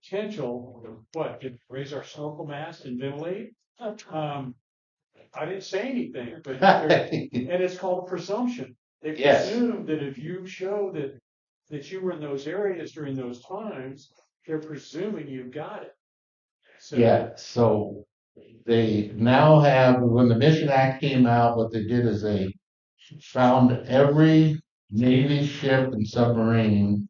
potential, what, to raise our snorkel mast and ventilate. I didn't say anything, but and it's called presumption. They Yes. presume that if you show that you were in those areas during those times, they're presuming you've got it. So Yeah, so they now have, when the Mission Act came out, what they did is they found every Navy ship and submarine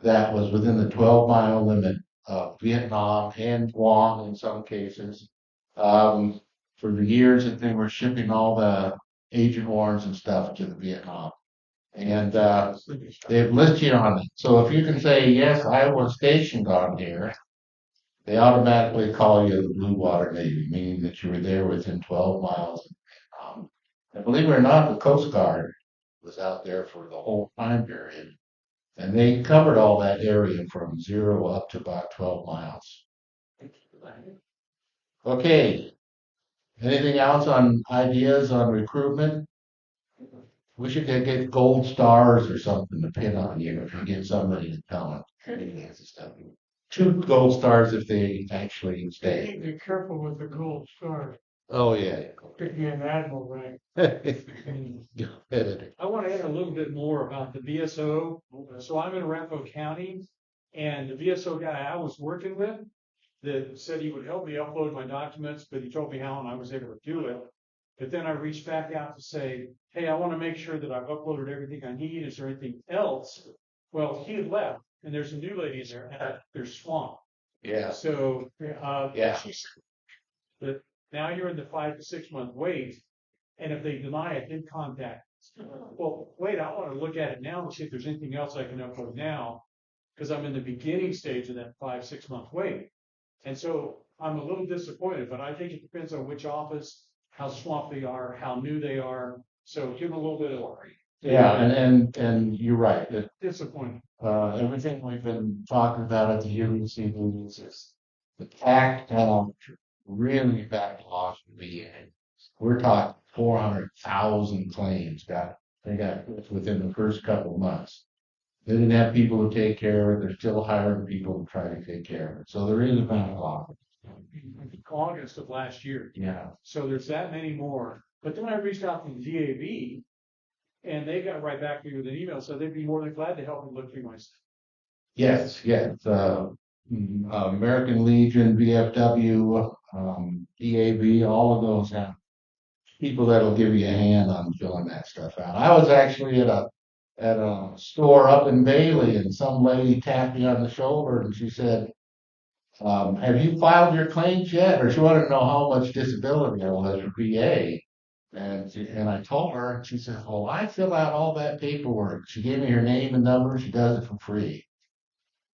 that was within the 12-mile limit of Vietnam and Guam in some cases. For the years that they were shipping all the Agent Orange and stuff to the Vietnam. And they've listed you on it. So if you can say, yes, I was stationed on here, they automatically call you the Blue Water Navy, meaning that you were there within 12 miles. And believe it or not, the Coast Guard was out there for the whole time period. And they covered all that area from 0 up to about 12 miles. Okay. Anything else on ideas on recruitment? We should get gold stars or something to pin on you if you get somebody to come. 2 gold stars if they actually stay. be careful with the gold star. Oh, yeah. Could be an admiral rank. Yeah. I want to add a little bit more about the VSO. So I'm in Arapahoe County, and the VSO guy I was working with that said he would help me upload my documents, but he told me how and I was able to do it. But then I reached back out to say, hey, I want to make sure that I've uploaded everything I need. Is there anything else? Well, he had left, and there's a new lady in there, and there's Swamp. Yeah. So Yeah. she said that now you're in the 5 to 6 month wait, and if they deny it, then contact. Well, wait, I want to look at it now and see if there's anything else I can upload now, because I'm in the beginning stage of that 5, 6 month wait. And so I'm a little disappointed, but I think it depends on which office, how swamped they are, how new they are. So give them a little bit of worry. Yeah, and you're right. Disappointing. Everything we've been talking about at the UEC meetings is the tact have really backlogged the VA. We're talking 400,000 claims they got within the first couple of months. They didn't have people to take care of it. They're still hiring people to try to take care of it. So there is a backlog. August of last year. Yeah. So there's that many more. But then I reached out to the DAV, and they got right back to me with an email, so they'd be more than glad to help me look through my stuff. Yes, yes. American Legion, VFW, DAV, all of those have people that'll give you a hand on filling that stuff out. I was actually at a store up in Bailey, and some lady tapped me on the shoulder and she said, have you filed your claims yet? Or she wanted to know how much disability I was for VA. And I told her, and she said, oh, I fill out all that paperwork. She gave me her name and number. She does it for free.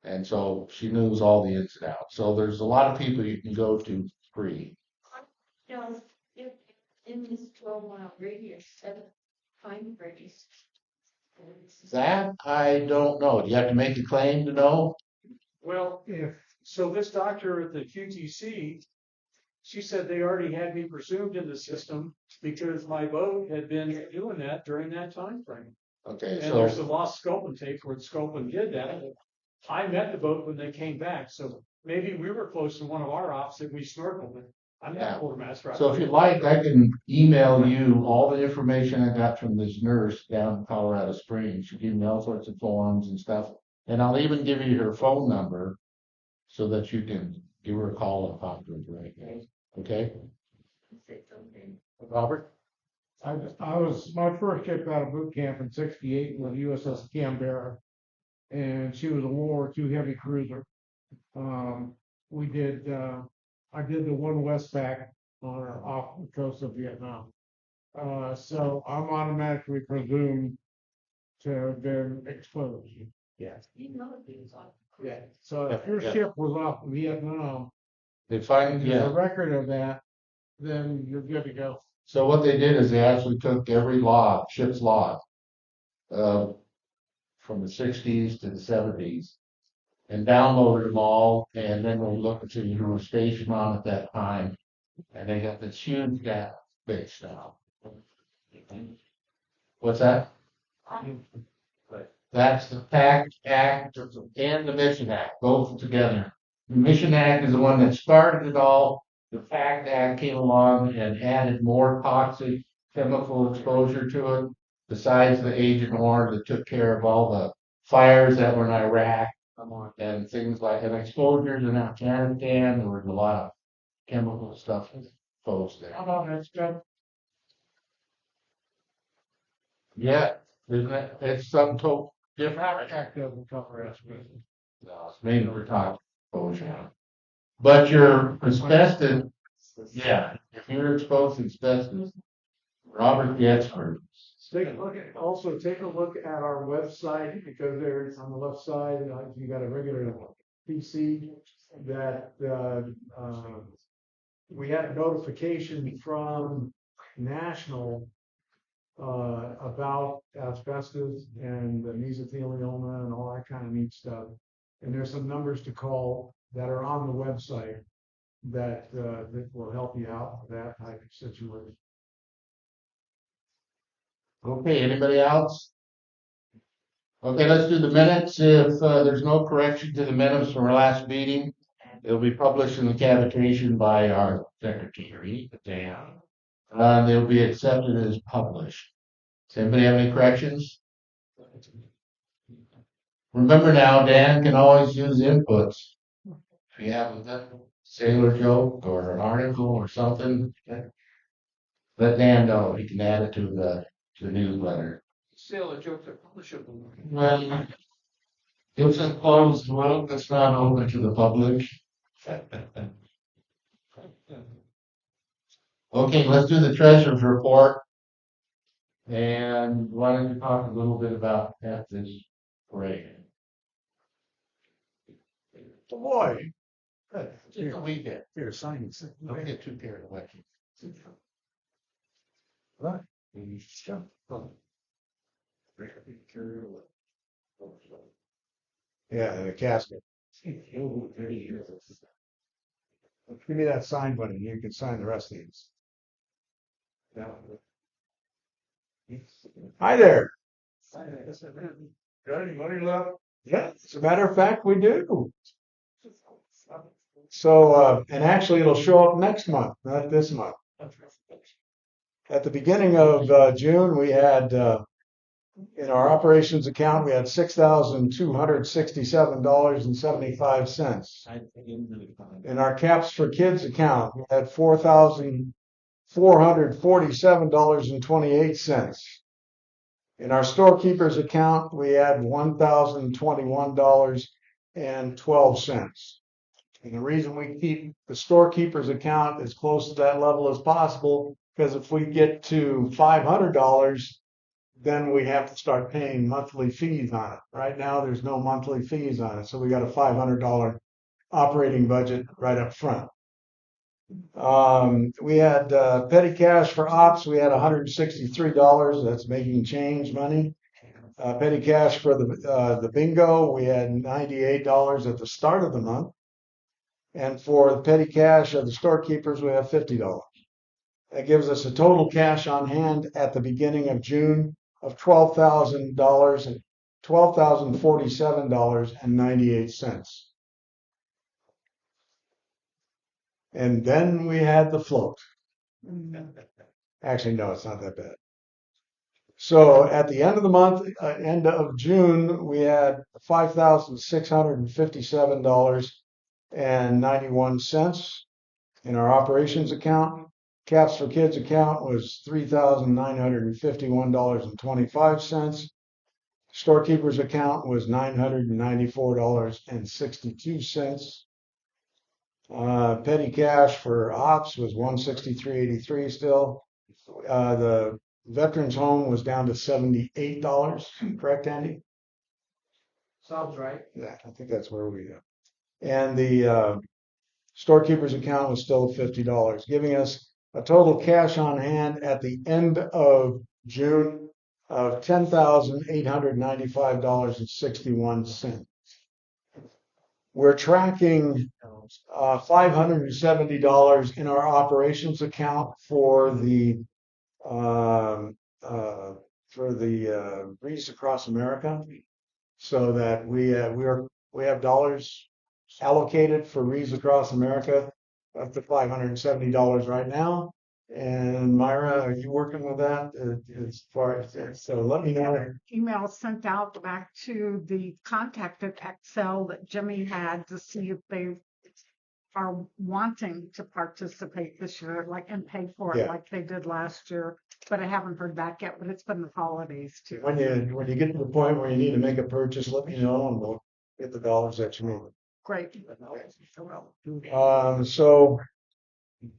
And so she knows all the ins and outs. So there's a lot of people you can go to free. If in this 12-mile radius, 7 time radius. That I don't know. Do you have to make a claim to know? Well, so this doctor at the QTC, she said they already had me presumed in the system because my boat had been doing that during that time frame. Okay, and there's a lost scope and tape where the scope and did that. I met the boat when they came back, so maybe we were close to one of our ops that we snorkeled with. I'm not a quartermaster. So if you'd like, I can email you all the information I got from this nurse down in Colorado Springs. She gave me all sorts of forms and stuff. And I'll even give you her phone number so that you can give her a call and talk to her directly. Okay? Robert? I was my first ship out of boot camp in '68 was USS Canberra, and she was a World War II heavy cruiser. I did the one Westpac on her off the coast of Vietnam. So I'm automatically presumed to have been exposed. Yes. Yeah. So if your ship was off Vietnam, They find, there's a record of that, then you're good to go. So what they did is they actually took every log, ship's log, from the 60s to the 70s, and downloaded them all, and then they looked at who were stationed on at that time, and they got this huge database now. What's that? That's the PACT Act and the Mission Act, both together. The Mission Act is the one that started it all. The FACT Act came along and added more toxic chemical exposure to it, besides the Agent Orange that took care of all the fires that were in Iraq and things like, and exposures in Afghanistan. There was a lot of chemical stuff exposed there. Oh, that's good. Yeah, isn't it? It's some total different. Act doesn't cover asbestos. No, it's mainly we're talking exposure. But your asbestos, yeah, if you're exposed to asbestos, Robert the expert. Take a look at our website, because there's on the left side, you got a regular PC that, we had a notification from National, about asbestos and the mesothelioma and all that kind of neat stuff. And there's some numbers to call that are on the website that will help you out with that type of situation. Okay, anybody else? Okay, let's do the minutes. If there's no correction to the minutes from our last meeting, it'll be published in the cavitation by our secretary, Dan. They'll be accepted as published. Does anybody have any corrections? Remember now, Dan can always use inputs. If you have a sailor joke or an article or something, let Dan know. He can add it to the newsletter. Sailor jokes are publishable. Well, it's a closed book that's not open to the public. Okay, let's do the treasurer's report. And why don't you talk a little bit about this parade? Boy, Just a wee bit. here, sign it. Don't get too carried away. Right. Yeah, and a casket. Give me that sign button. You can sign the rest of these. Hi there. Got any money left? Yeah, as a matter of fact, we do. So, and actually it'll show up next month, not this month. At the beginning of June, we had, in our operations account, we had $6,267.75. In our caps for kids account, we had $4,447.28. In our storekeepers account, we had $1,021.12. And the reason we keep the storekeepers account as close to that level as possible, because if we get to $500, then we have to start paying monthly fees on it. Right now, there's no monthly fees on it, so we got a $500 operating budget right up front. We had petty cash for ops. We had $163. That's making change money. Petty cash for the bingo. We had $98 at the start of the month. And for the petty cash of the storekeepers, we have $50. That gives us a total cash on hand at the beginning of June of $12,047.98. And then we had the float. Actually, no, it's not that bad. So at the end of the month, end of June, we had $5,657.91 in our operations account. Caps for kids account was $3,951.25. Storekeepers account was $994.62. Petty cash for ops was $163.83 still. The veterans home was down to $78. Correct, Andy? Sounds right. Yeah, I think that's where we are. And the storekeepers account was still $50, giving us a total cash on hand at the end of June of $10,895.61. We're tracking $570 in our operations account for the Breeze Across America, so that we have dollars allocated for Reads Across America, up to $570 right now. And Myra, are you working with that as far as that? So let me know. Email sent out back to the contacted Excel that Jimmy had to see if they are wanting to participate this year, like, and pay for it Yeah. like they did last year. But I haven't heard back yet, but it's been the holidays too. When you get to the point where you need to make a purchase, let me know and we'll get the dollars that you need. Great. So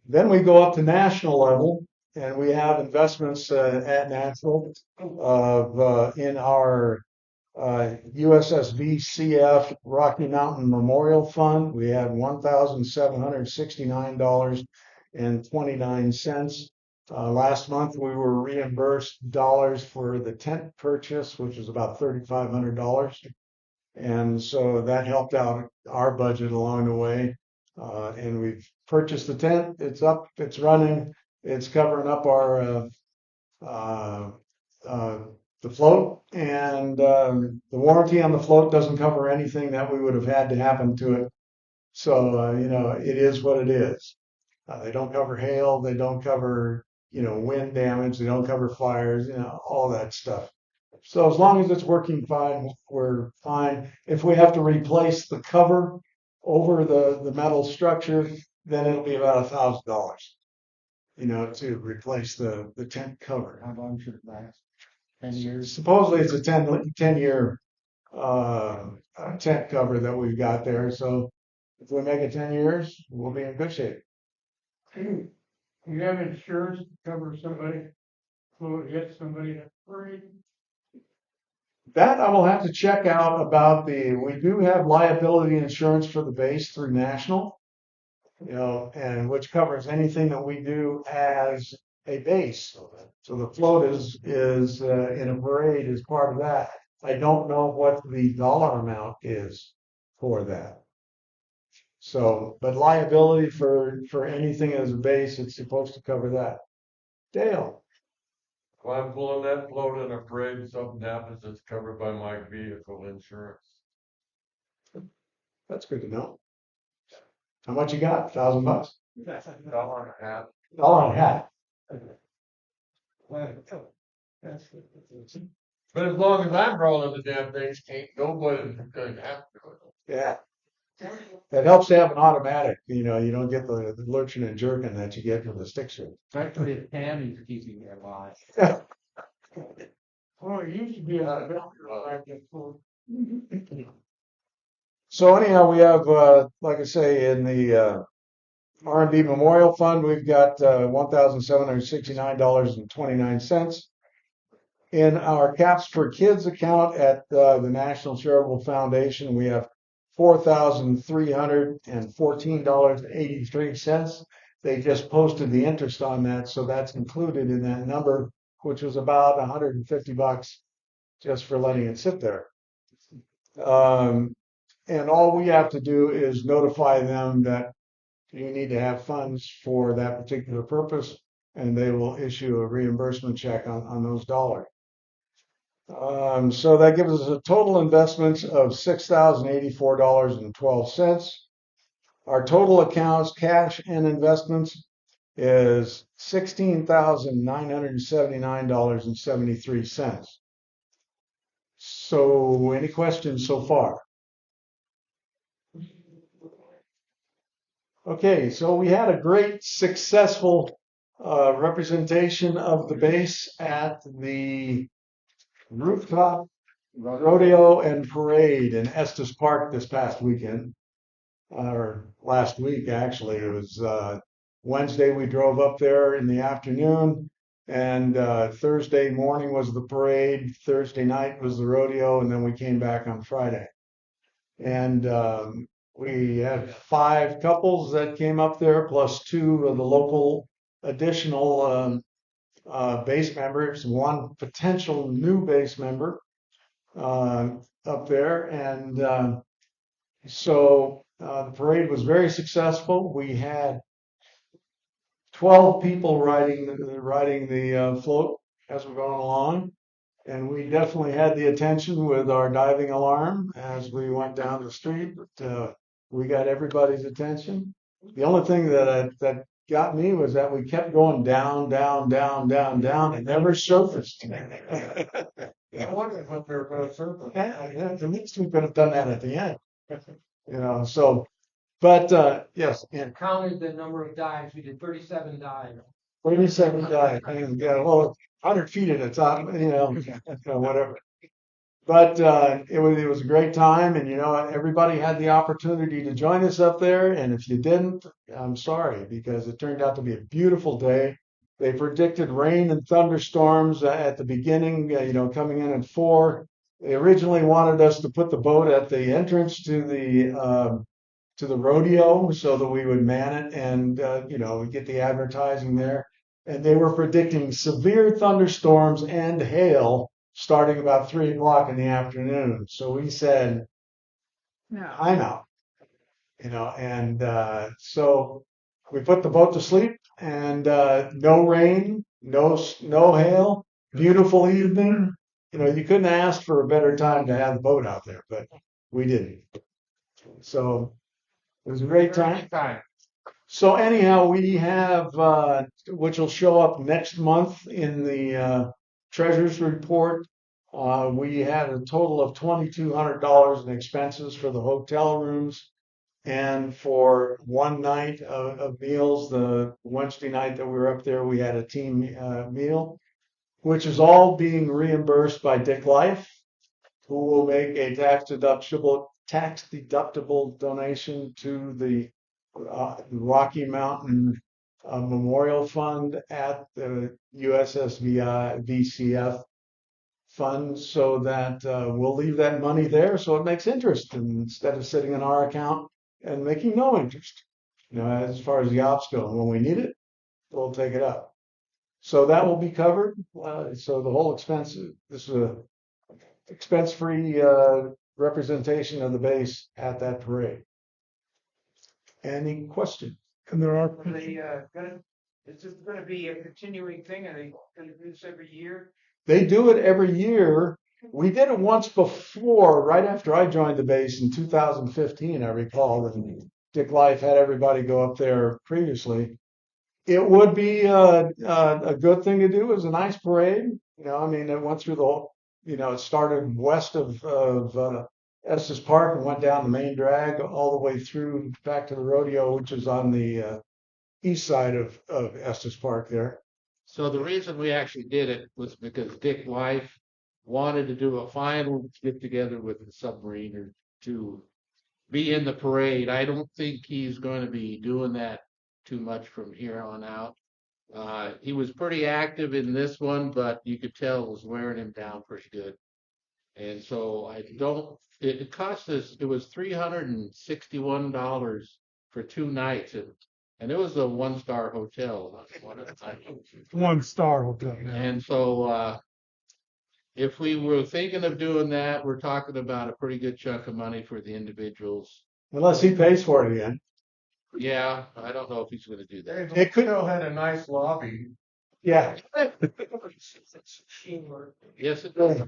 then we go up to national level, and we have investments at national in our USSVCF Rocky Mountain Memorial Fund. We had $1,769.29. Last month we were reimbursed dollars for the tent purchase, which was about $3,500. And so that helped out our budget along the way. And we've purchased the tent. It's up, it's running, it's covering up our uh, the float, and the warranty on the float doesn't cover anything that we would have had to happen to it. So it is what it is. They don't cover hail, they don't cover wind damage, they don't cover fires, all that stuff. So as long as it's working fine, we're fine. If we have to replace the cover over the metal structure, then it'll be about $1,000, to replace the tent cover. How long should it last? 10 years? Supposedly it's a 10-year tent cover that we've got there. So if we make it 10 years, we'll be in good shape. Do you have insurance to cover somebody, who hits somebody that's worried? That I will have to check out about we do have liability insurance for the base through National, and which covers anything that we do as a base. So the float is in a parade as part of that. I don't know what the dollar amount is for that. So, but liability for anything as a base, it's supposed to cover that. Dale. If I'm pulling that float in a parade and something happens, it's covered by my vehicle insurance. That's good to know. How much you got? $1,000? $1.50. $1.50. But as long as I'm rolling the damn things, ain't nobody gonna have to. Yeah. It helps to have an automatic. You don't get the lurching and jerking that you get from the stick shift. Especially if Tammy's keeping you alive. Well, it used to be a So anyhow, we have, like I say, in the R&B Memorial Fund, we've got $1,769.29. In our Caps for Kids account at the National Charitable Foundation, we have $4,314.83. They just posted the interest on that, so that's included in that number, which was about $150 just for letting it sit there. And all we have to do is notify them that you need to have funds for that particular purpose, and they will issue a reimbursement check on those dollars. So that gives us a total investments of $6,084.12. Our total accounts, cash and investments, is $16,979.73. So any questions so far? Okay, so we had a great successful representation of the base at the rooftop rodeo and parade in Estes Park this past weekend, or last week actually. It was Wednesday we drove up there in the afternoon, and Thursday morning was the parade, Thursday night was the rodeo, and then we came back on Friday. And we had 5 couples that came up there, plus 2 of the local additional base members, 1 potential new base member up there. And so the parade was very successful. We had 12 people riding the float as we're going along. And we definitely had the attention with our diving alarm as we went down the street. But We got everybody's attention. The only thing that got me was that we kept going down, down, down, down, down, and never surfaced. I wondered what they were gonna surface. Yeah, at least we could have done that at the end. So, but yes, and Counted the number of dives. We did 37 dives. 37 died, and yeah, well, 100 feet at a time, whatever. But it was a great time, and everybody had the opportunity to join us up there. And if you didn't, I'm sorry, because it turned out to be a beautiful day. They predicted rain and thunderstorms at the beginning, coming in at 4. They originally wanted us to put the boat at the entrance to the rodeo so that we would man it and get the advertising there. And they were predicting severe thunderstorms and hail starting about 3 o'clock in the afternoon. So we said, No. I'm out, and so we put the boat to sleep, and no rain, no hail, beautiful evening. You couldn't ask for a better time to have the boat out there, but we didn't. So it was a great time. So anyhow, we have, which will show up next month in the treasurer's report. We had a total of $2,200 in expenses for the hotel rooms and for one night of meals. The Wednesday night that we were up there, we had a team meal, which is all being reimbursed by Dick Life, who will make a tax deductible donation to the Rocky Mountain Memorial Fund at the USSVI VCF fund, so that we'll leave that money there so it makes interest instead of sitting in our account and making no interest. As far as the ops go, when we need it, we'll take it up. So that will be covered. So the whole expense, this is a expense-free representation of the base at that parade. Any questions? And there are. Are they is this gonna be a continuing thing? Are they gonna do this every year? They do it every year. We did it once before, right after I joined the base in 2015. I recall that Dick Life had everybody go up there previously. It would be a good thing to do. It was a nice parade. It went through the whole, it started west of Estes Park and went down the main drag all the way through back to the rodeo, which is on the east side of Estes Park there. So the reason we actually did it was because Dick Life wanted to do a final get together with the submariner to be in the parade. I don't think he's going to be doing that too much from here on out. He was pretty active in this one, but you could tell it was wearing him down pretty good. And so it cost us, it was $361 for 2 nights. And it was a 1-star hotel. 1-star hotel. And so if we were thinking of doing that, we're talking about a pretty good chunk of money for the individuals. Unless he pays for it again. Yeah, I don't know if he's going to do that. It could. Still had a nice lobby. Yeah. Yes, it does.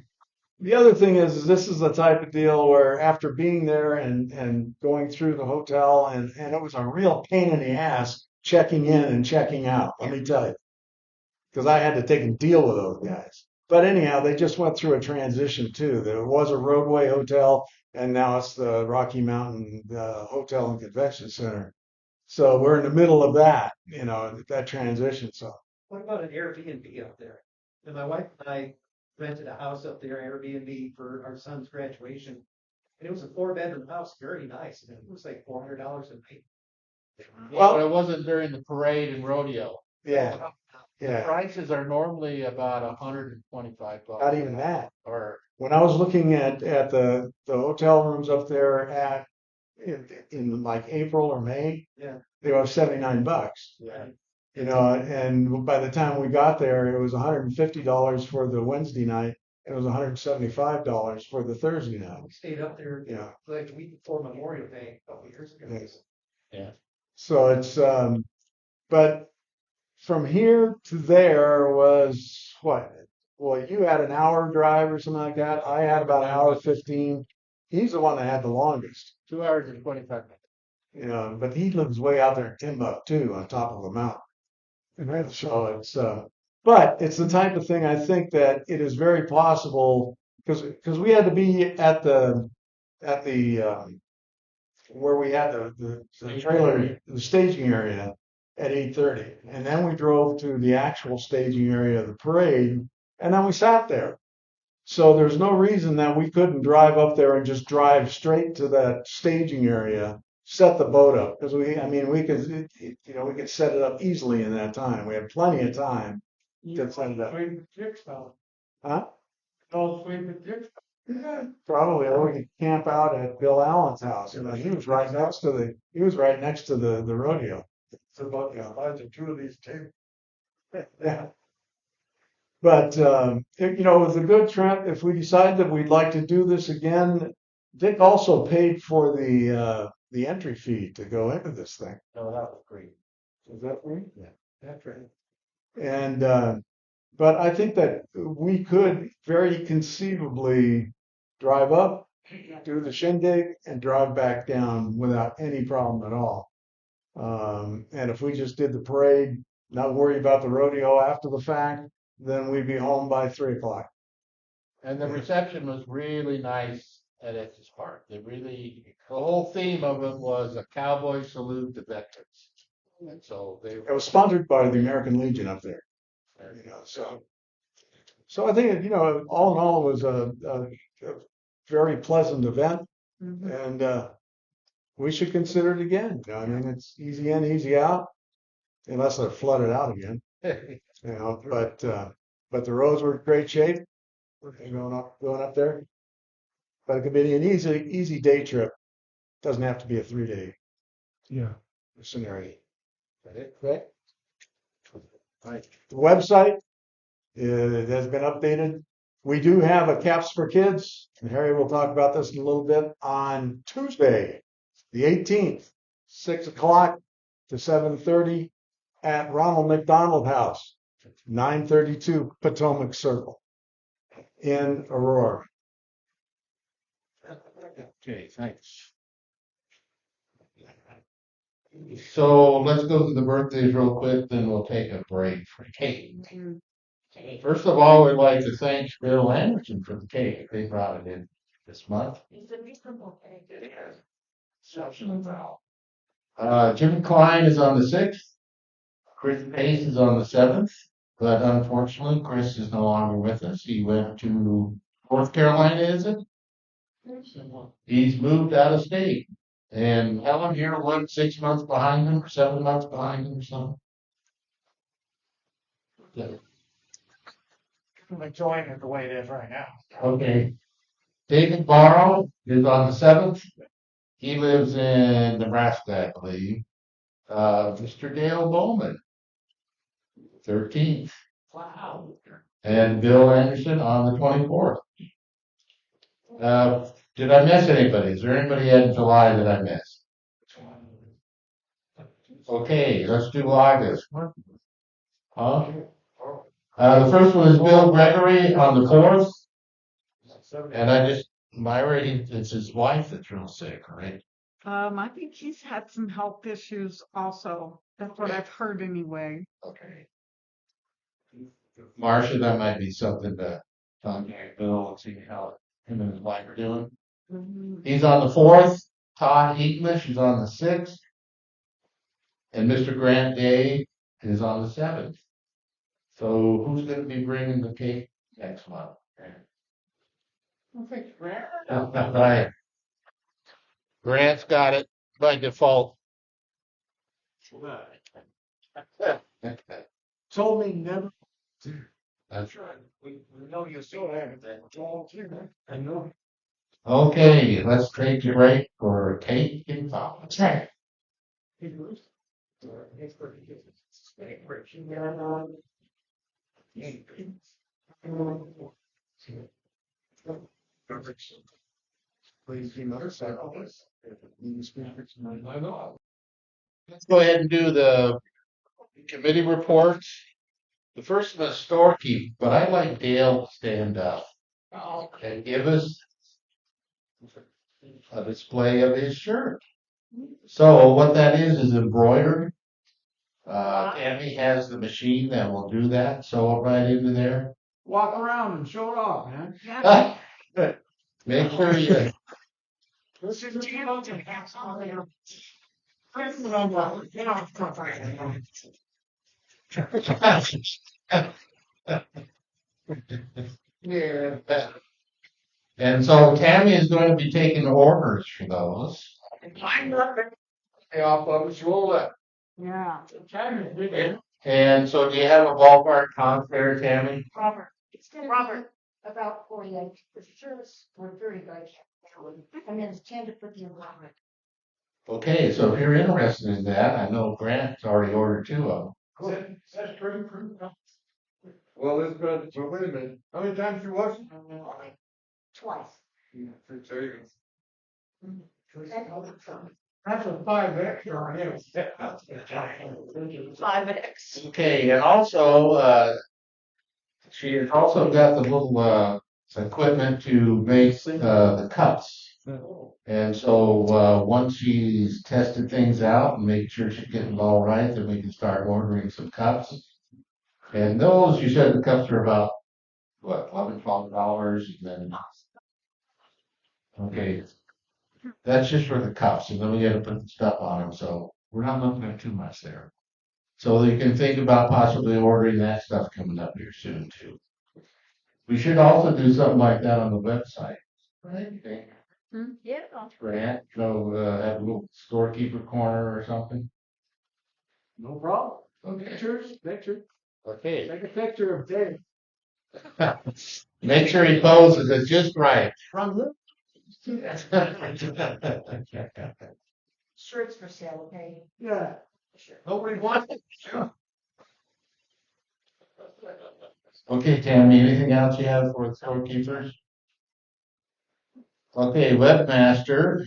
The other thing is this is the type of deal where after being there and going through the hotel, and it was a real pain in the ass checking in and checking out, let me tell you, because I had to take a deal with those guys. But anyhow, they just went through a transition too. There was a roadway hotel, and now it's the Rocky Mountain Hotel and Convention Center. So we're in the middle of that, that transition. So What about an Airbnb up there? And my wife and I rented a house up there, Airbnb, for our son's graduation. And it was a 4-bedroom house, very nice. And it was like $400 a night. Well, it wasn't during the parade and rodeo. yeah, The yeah, prices are normally about $125. not even that. Or When I was looking at the hotel rooms up there in like April or May, Yeah. they were $79. Yeah. And by the time we got there, it was $150 for the Wednesday night. It was $175 for the Thursday night. We stayed up there Yeah. like the week before Memorial Day a couple years ago. Yes. Yeah. So it's but from here to there was what? Well, you had an hour drive or something like that. I had about an hour 15. He's the one that had the longest. 2 hours and 25 minutes. You know, but he lives way out there in Timbuktu on top of a mountain. And so but it's the type of thing I think that it is very possible because we had to be at the where we had the trailer, the staging area at 8:30. And then we drove to the actual staging area of the parade, and then we sat there. So there's no reason that we couldn't drive up there and just drive straight to that staging area, set the boat up. Because I mean, we could, we could set it up easily in that time. We had plenty of time to set it up. Wait, Jigsaw. Huh? Oh, wait, but Jigsaw. Yeah, probably, or we could camp out at Bill Allen's house. You know, he was right next to the rodeo. It's about the size of two of these tables. Yeah. But it was a good trip. If we decide that we'd like to do this again, Dick also paid for the entry fee to go into this thing. No, that was great. Is that free? Yeah. That's right. And but I think that we could very conceivably drive up, do the shindig, and drive back down without any problem at all. And if we just did the parade, not worry about the rodeo after the fact, then we'd be home by 3 o'clock. And the reception was really nice at Estes Park. The whole theme of it was a cowboy salute to veterans. And so It was sponsored by the American Legion up there. So I think all in all, it was a very pleasant event, and we should consider it again. I mean, it's easy in, easy out, unless they're flooded out again. But the roads were in great shape. Going up there. But it could be an easy day trip. Doesn't have to be a 3-day scenario. Right? Right. The website it has been updated. We do have a Caps for Kids, and Harry will talk about this in a little bit, on Tuesday, the 18th, 6 o'clock to 7:30 at Ronald McDonald House, 932 Potomac Circle in Aurora. Okay, thanks. So let's go through the birthdays real quick, then we'll take a break for cake. First of all, we'd like to thank Bill Anderson for the cake. They brought it in this month. It's a reasonable thing. It is. Exceptionally well. Jimmy Klein is on the 6th. Chris Pace is on the 7th. But unfortunately, Chris is no longer with us. He went to North Carolina, is it? He's moved out of state. And Helen here went 6 months behind him, or 7 months behind him, or something. Yeah. I'm enjoying it the way it is right now. Okay. David Barrow is on the 7th. He lives in Nebraska, I believe. Mr. Dale Bowman, 13th. Wow. And Bill Anderson on the 24th. Did I miss anybody? Is there anybody in July that I missed? Okay, let's do August. Huh? The first one is Bill Gregory on the 4th. And Myra, it's his wife that's real sick, right? I think he's had some health issues also. That's what I've heard anyway. Okay. Marcia, that might be something to contact Bill and see how him and his wife are doing. He's on the 4th. Todd Heatlish is on the 6th. And Mr. Grant Day is on the 7th. So who's going to be bringing the cake next month? I think Grant. Right. Grant's got it by default. Told me never. That's right. We know you still have that. I know. Okay, let's take a break for cake and pop. That's right. Please be notified. I know. Let's go ahead and do the committee reports. The first one is storekeep, but I'd like Dale to stand up and give us a display of his shirt. So what that is embroidered. Tammy has the machine that will do that, sew it right into there. Walk around and show it off, man. Yeah. Make sure you, This is Tammy to have all their yeah. And so Tammy is going to be taking orders for those. Pay off of us, roll it. Yeah. And so do you have a ballpark count there, Tammy? Robert, it's gonna be about 48, the service were very good. And then it's 10 to put the environment. Okay, so if you're interested in that, I know Grant's already ordered 2 of them. That's pretty. Well, it's been, so wait a minute, how many times you watched? Twice. There you That's a 5X on him. 5X. Okay, and also, she has also got the little, equipment to make, the cups. And so, once she's tested things out and made sure she's getting it all right, then we can start ordering some cups. And those, you said the cups are about, what, $11, $12, and then, okay, that's just for the cups, and then we gotta put the stuff on them, so we're not looking at too much there. So you can think about possibly ordering that stuff coming up here soon too. We should also do something like that on the website. Right? Yeah. Grant, so have a little storekeeper corner or something. No problem. Okay. Picture. Okay. Take a picture of Dave. Make sure he poses it just right. From the Shirts for sale, okay? yeah. Sure. Nobody wants it. Okay, Tammy, anything else you have for the storekeepers? Okay, webmaster,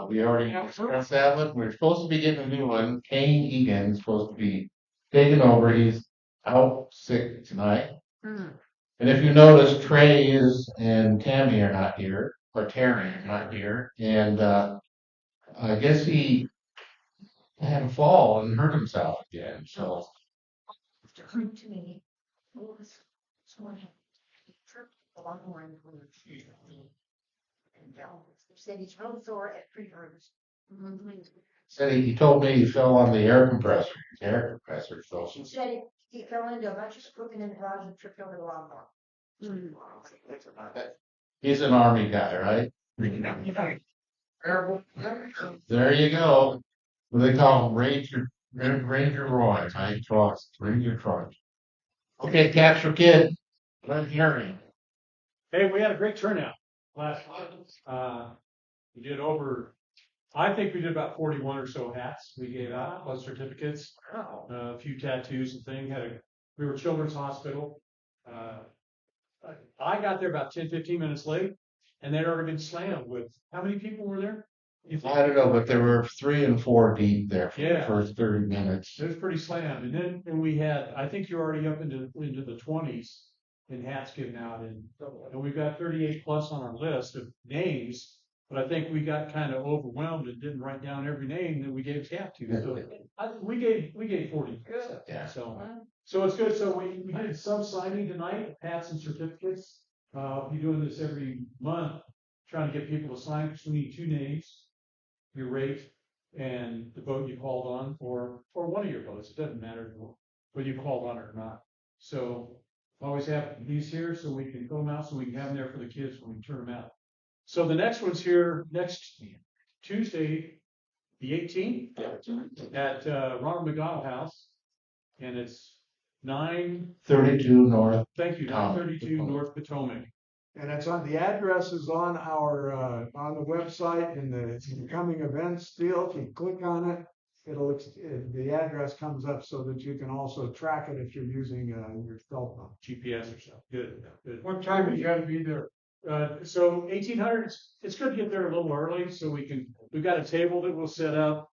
we already discussed that one. We're supposed to be getting a new one. Kane Egan's supposed to be taking over. He's out sick tonight. And if you notice, Trey is and Tammy are not here, or Terry is not here. And I guess he had a fall and hurt himself again. So Come to me. What was someone had trip along the line when and fell. They said he's real sore at pre-hers. said he told me he fell on the air compressor. His air compressor fell. She said he fell into a bunch of cooking in the garage and tripped over the lawnmower. He's an army guy, right? There you go. What do they call him? Ranger Roy, right? Ranger Troy. Okay, Capture Kid. Let hearing. Hey, we had a great turnout last month. We did I think we did about 41 or so hats we gave out, plus certificates, a few tattoos and things. We were Children's Hospital. I got there about 10, 15 minutes late, and they'd already been slammed with, how many people were there? I don't know, but there were 3 and 4 deep there for the Yeah. first 30 minutes. It was pretty slammed. And we had, I think you're already up into the 20s in hats given out. And we've got 38 plus on our list of names, but I think we got kind of overwhelmed and didn't write down every name that we gave hat to. So we gave 40. Yeah. So it's good. So we did some signing tonight, hats and certificates. We'll be doing this every month, trying to get people to sign, because we need 2 names, your rate, and the vote you called on, or one of your votes. It doesn't matter whether you called on it or not. So always have these here so we can fill them out, so we can have them there for the kids when we turn them out. So the next one's here next Tuesday, the 18th, at Ronald McDonald House, and it's 32 North. Thank you, 932 North Potomac. And it's on, the address is on our, on the website in the coming events deal. If you click on it, the address comes up so that you can also track it if you're using your cell phone. GPS or something. Good. What time have you got to be there? So 1800, it's good to get there a little early so we've got a table that we'll set up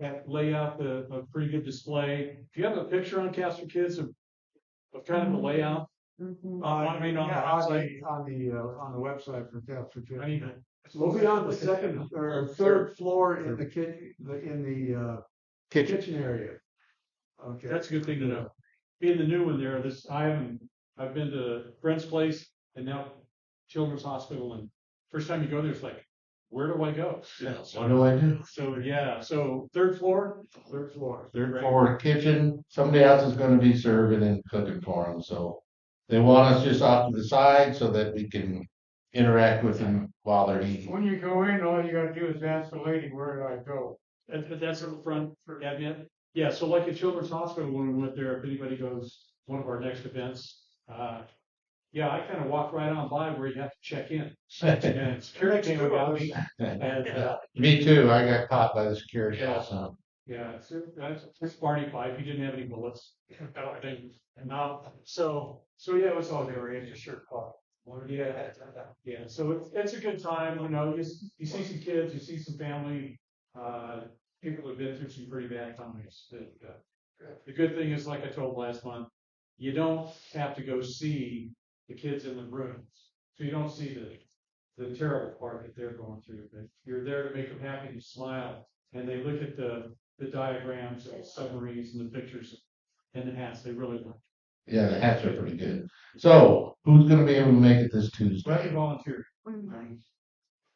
and lay out a pretty good display. Do you have a picture on Casper Kids of kind of the layout? On the website. On the website for Capture Kids. We'll be on the second or third floor in the kitchen, kitchen area. Okay. That's a good thing to know. Being the new one there, I've been to Brent's place and now Children's Hospital, and first time you go there, it's like, where do I go? What do I do? So, yeah, so third floor, Third floor. Third floor kitchen, somebody else is gonna be serving and cooking for them, so. They want us just off to the side so that we can interact with them while they're eating. When you go in, all you gotta do is ask the lady, where do I go? that's in the front for admin. Yeah, so like at Children's Hospital, when we went there, if anybody goes, one of our next events, yeah, I kind of walked right on by where you have to check in. And security came about me. And, Me too, I got caught by the security Yeah. also. yeah, it's Barney Fife, he didn't have any bullets. And now, so yeah, it was all there, he had a shirt caught. Yeah, yeah, so it's a good time, you see some kids, you see some family, people who've been through some pretty bad times. The good thing is, like I told last month, you don't have to go see the kids in the rooms. So you don't see the terrible part that they're going through, but you're there to make them happy and smile. And they look at the diagrams of the submarines and the pictures and the hats, they really like. Yeah, the hats are pretty good. So, who's gonna be able to make it this Glad Tuesday? you volunteered.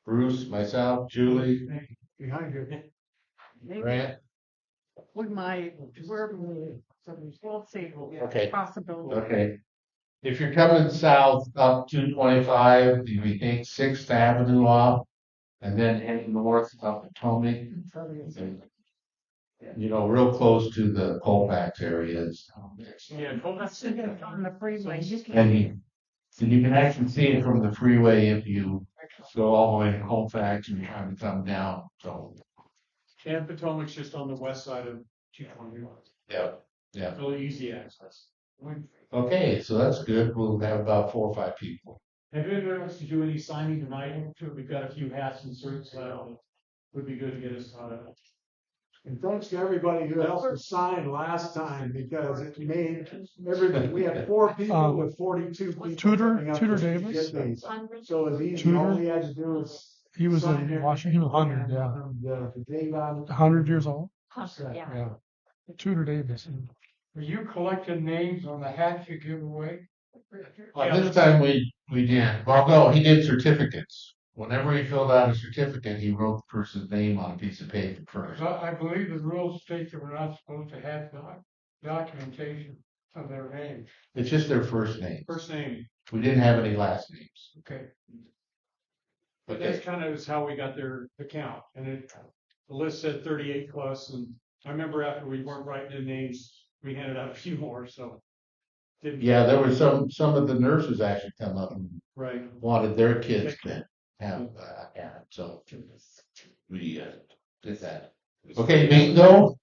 Bruce, myself, Julie, Behind you. Maybe Grant? we might, we'll see. Okay. Possibility. Okay. If you're coming south up 225, you take 6th Avenue off and then head north up Potomac. Real close to the Colfax areas. Yeah, That's on the freeway. You And you can actually see it from the freeway if you go all the way to Colfax and you're trying to come down, so. and Potomac's just on the west side of 221. Yeah. Really easy access. Okay, so that's good. We'll have about 4 or 5 people. Have you ever asked to do any signing tonight? We've got a few hats and shirts, would be good to get us started. And thanks to everybody who helped us sign last time because it made everybody, we had 4 people with 42 people. Tudor Davis? So it was easy, all we had to do was. He was sign in there. Washington, 100, yeah. And, the date on it. 100 years old? Yeah. Yeah. Tudor Davis. Were you collecting names on the hats you give away? Well, this time we did. Well, no, he did certificates. Whenever he filled out a certificate, he wrote the person's name on a piece of paper first. I believe the rules state that we're not supposed to have documentation of their names. It's just their first name. First name, We didn't have any last names. Okay. but that's kind of is how we got their account. And the list said 38 plus, and I remember after we weren't writing the names, we handed out a few more, so. Yeah, there were some of the nurses actually come up and Right. wanted their kids to have so we did that. Okay, bingo.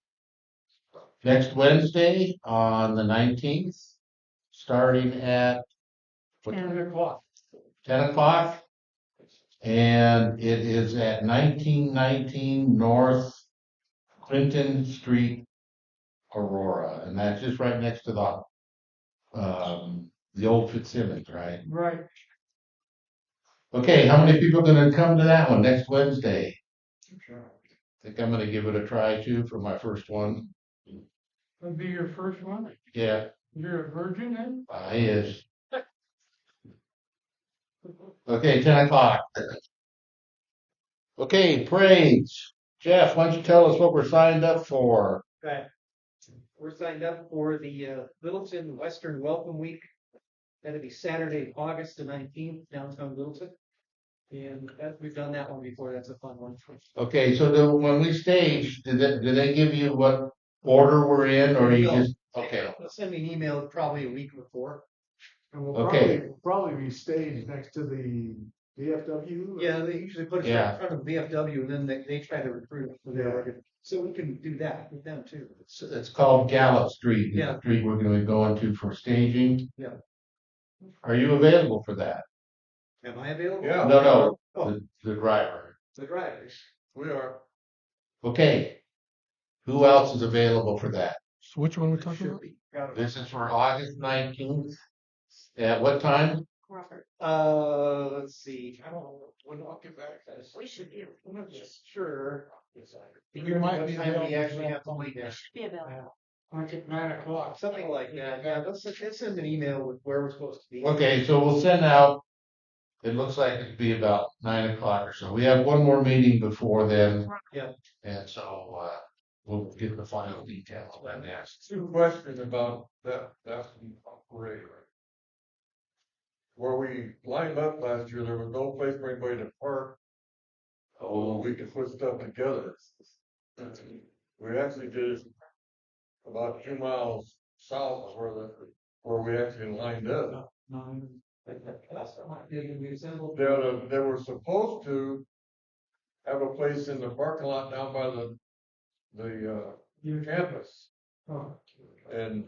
Next Wednesday on the 19th, starting at 10 o'clock. 10 o'clock. And it is at 1919 North Clinton Street, Aurora. And that's just right next to the old Fitzsimmons, right? Right. Okay, how many people are gonna come to that one next Wednesday? Think I'm gonna give it a try too for my first one. That'd be your first one? Yeah, You're a virgin then? he is. Okay, 10 o'clock. Okay, parades. Jeff, why don't you tell us what we're signed up for? Okay. We're signed up for the Littleton Western Welcome Week. That'll be Saturday, August the 19th, downtown Littleton. And we've done that one before. That's a fun one. Okay, so when we stage, do they give you what order we're in, or you just, okay, They'll send me an email probably a week before. And we'll Okay. probably be staged next to the VFW. Yeah, they usually put us Yeah. in front of VFW and then they try to recruit us for their organ. So we can do that with them too. it's called Gallup Street, Yeah. the street we're gonna be going to for staging. Yeah. Are you available for that? Am I available? Yeah. No, Oh, the driver. the drivers. We are. Okay. Who else is available for that? So which one are we talking Should about? be. This is for August 19th. At what time? Robert? Let's see, I don't know, when I'll get back. We should be, I'm not just sure. We might be What time we available actually have to on- wait there. should be available. Like at 9 o'clock. Something like that, yeah, let's send an email with where we're supposed to be. Okay, so we'll send out, it looks like it'd be about 9 o'clock or so. We have one more meeting before then. Yeah. And so, we'll get the final details on that. Two questions about that parade. Where we lined up last year, there was no place for anybody to park. Oh, we could put stuff together. We actually did it about 2 miles south of where we actually lined up. They were supposed to have a place in the parking lot down by the campus. And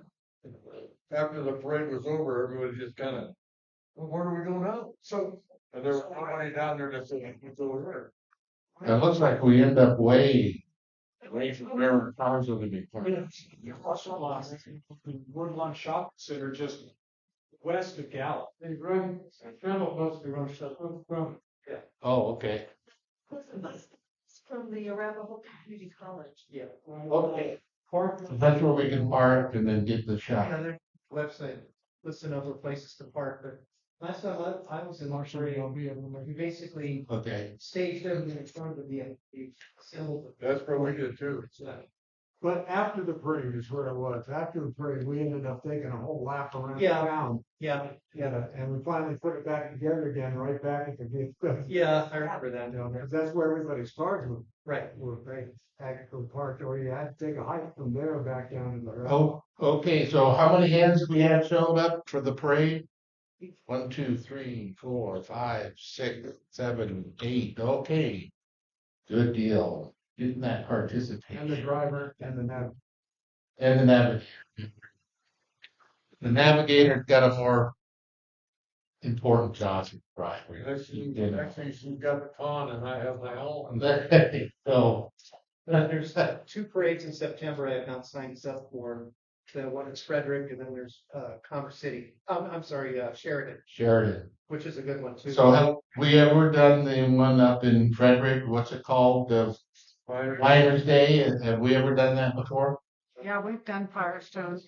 after the parade was over, everybody just kind of, well, where do we go now? So, and there was nobody down there that said, it's over It looks like we end up way from where cars are gonna be parked. You also lost the Woodlawn Shopping Center just west of Gallup. They run, shuttle bus to run shuttle from. Oh, okay. It's from the Arapahoe Community College. Yeah. Okay. That's where we can park and then get the shot. Another website, lists a number of places to park, but last time I was in Marshall, I'll be able to make we it. basically Okay. staged everything in front of the symbol. That's where we did too. But after the parade is where it was. After the parade, we ended up taking a whole lap around Yeah. town. Yeah, And we finally put it back together again, right back at the gate. yeah, I remember that. You know, because that's where everybody's cars Right. were actually parked, or you had to take a hike from there back down to the road. Oh, okay, so how many hands we had showed up for the parade? 1, 2, 3, 4, 5, 6, 7, 8, okay. Good deal. Getting that And the participation. driver and the nav. And the navigator. The navigator's got a more important job than the driver. Actually, she's got the con and I have my own. So, There's two parades in September I have not signed us up for. The one is Frederick, and then there's Commerce City. I'm sorry, Sheridan, Sheridan. which is a good one too. So have we ever done the one up in Frederick? What's it called? The Miners Day? Have we ever done that before? Yeah, we've done Firestone.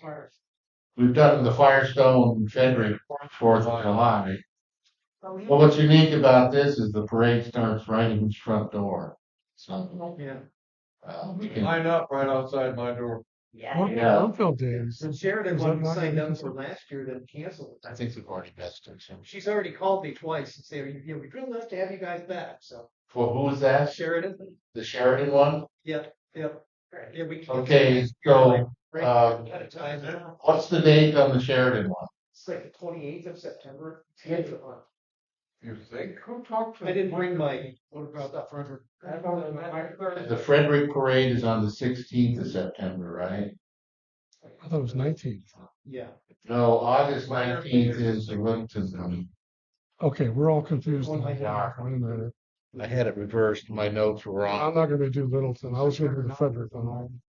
We've done the Firestone Frederick 4th of July. Well, what's unique about this is the parade starts right in his front door. So, Yeah. we can, Line up right outside my door. Yeah. yeah, Brookville days. And Sheridan Is that one we not signed gonna up be for last year, then canceled. I think we've already messed it. She's already called me twice and said, you know, we'd really love to have you guys back, so. For who was that? Sheridan? The Sheridan one? Yep. Yeah, we. Okay, so, Right, at a time. what's the date on the Sheridan one? It's like the 28th of September. It's the end of the month. You think? Who talked to? I didn't bring my. What about that Frederick? I thought it was The Frederick Parade is on the 16th of September, right? I thought it was 19th. Yeah. No, August 19th is the Livingston one. Okay, we're all confused. One by now. one. Wait a minute. I had it reversed. My notes were wrong. I'm not gonna do Littleton. I was gonna do the Frederick one.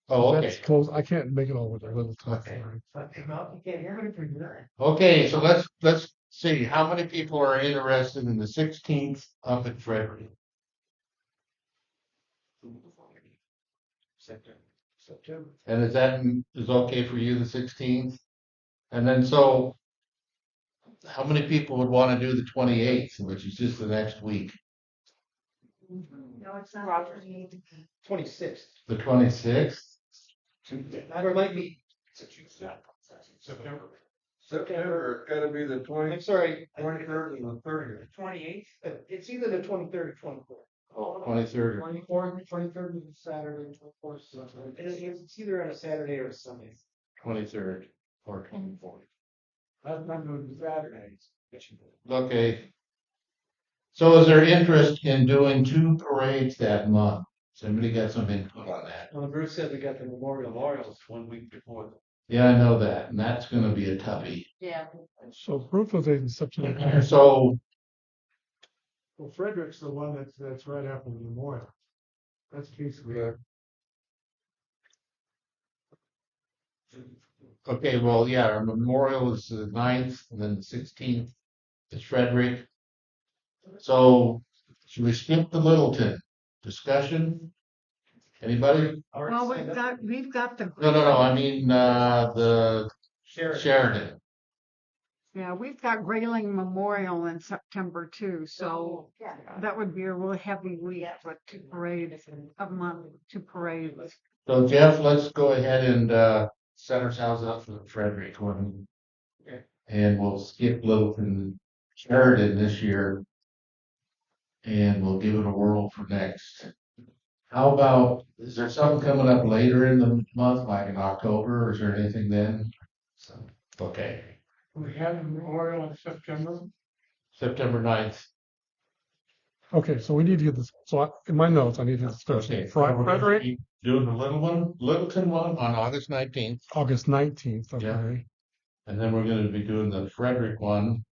Oh, That's okay. close. I can't make it all with the Littleton. Okay. You can't hear me? Okay, so let's see, how many people are interested in the 16th up at Frederick? September. And is okay for you, the 16th? And then so, how many people would want to do the 28th, which is just the next week? No, it's not. Roger. 26th. The 26th? Or it might be. September. September, it's gotta be the I'm 20, sorry. 23rd and the 30th. 28th. It's either the 23rd or 24th. Oh, 23rd. 23rd is Saturday, 24th is Sunday. It's either on a Saturday or a Sunday. 23rd or 24th. That's not doing Saturdays. Okay. So is there interest in doing 2 parades that month? Somebody got some input on that? Well, Bruce said we got the Memorial. Memorial's 1 week before. Yeah, I know that, and that's gonna be a toughie. Yeah. So Brookville Day in September. So, Well, Frederick's the one that's right after the Memorial. That's basically. Yeah. okay, well, yeah, our memorial is the 9th and then the 16th. It's Frederick. So should we skip the Littleton discussion? Anybody? Well, we've got the. No. I mean, the Sheridan. Yeah, we've got Grayling Memorial in September too, so Yeah. that would be a really heavy week with two parades, a month, two parades. So Jeff, let's go ahead and set ourselves up for the Frederick one. Okay. And we'll skip Littleton Sheridan this year. And we'll give it a whirl for next. How about, is there something coming up later in the month, like in October, or is there anything then? Okay, We have a memorial in September. September 9th. Okay, so we need to get this, in my notes, I need to start Okay, Frederick, doing the Littleton one on August 19th. August 19th, Yeah. okay. And then we're gonna be doing the Frederick one,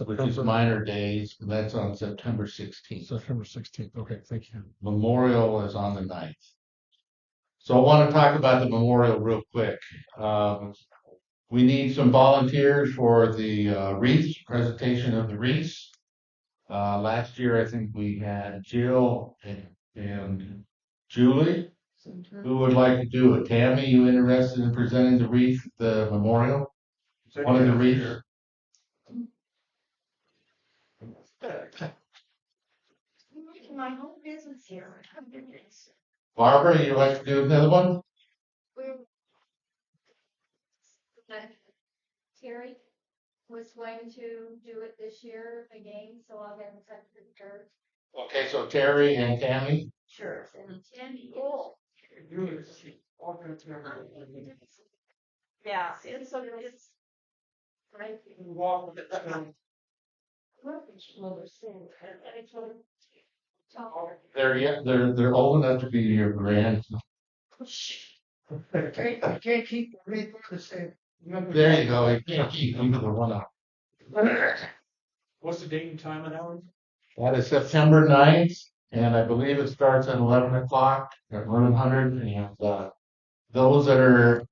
which is September, minor days, and that's on September 16th. September 16th, okay, thank you. Memorial is on the 9th. So I want to talk about the memorial real quick. We need some volunteers for the wreaths, presentation of the wreaths. Last year, I think we had Jill and Julie. Who would like to do it? Tammy, you interested in presenting the wreath, the memorial? One of the wreaths? My whole business here. Barbara, you like to do another one? Terry was going to do it this year again, so I'll get in touch with her. Okay, so Terry and Tammy. Sure. And Tammy. Cool. Yeah, it's right. They're old enough to be your grand. I can't keep the same. There you go. You can't keep them to the one up. What's the date and time of that one? That is September 9th, and I believe it starts at 11 o'clock at 1100. And those that are,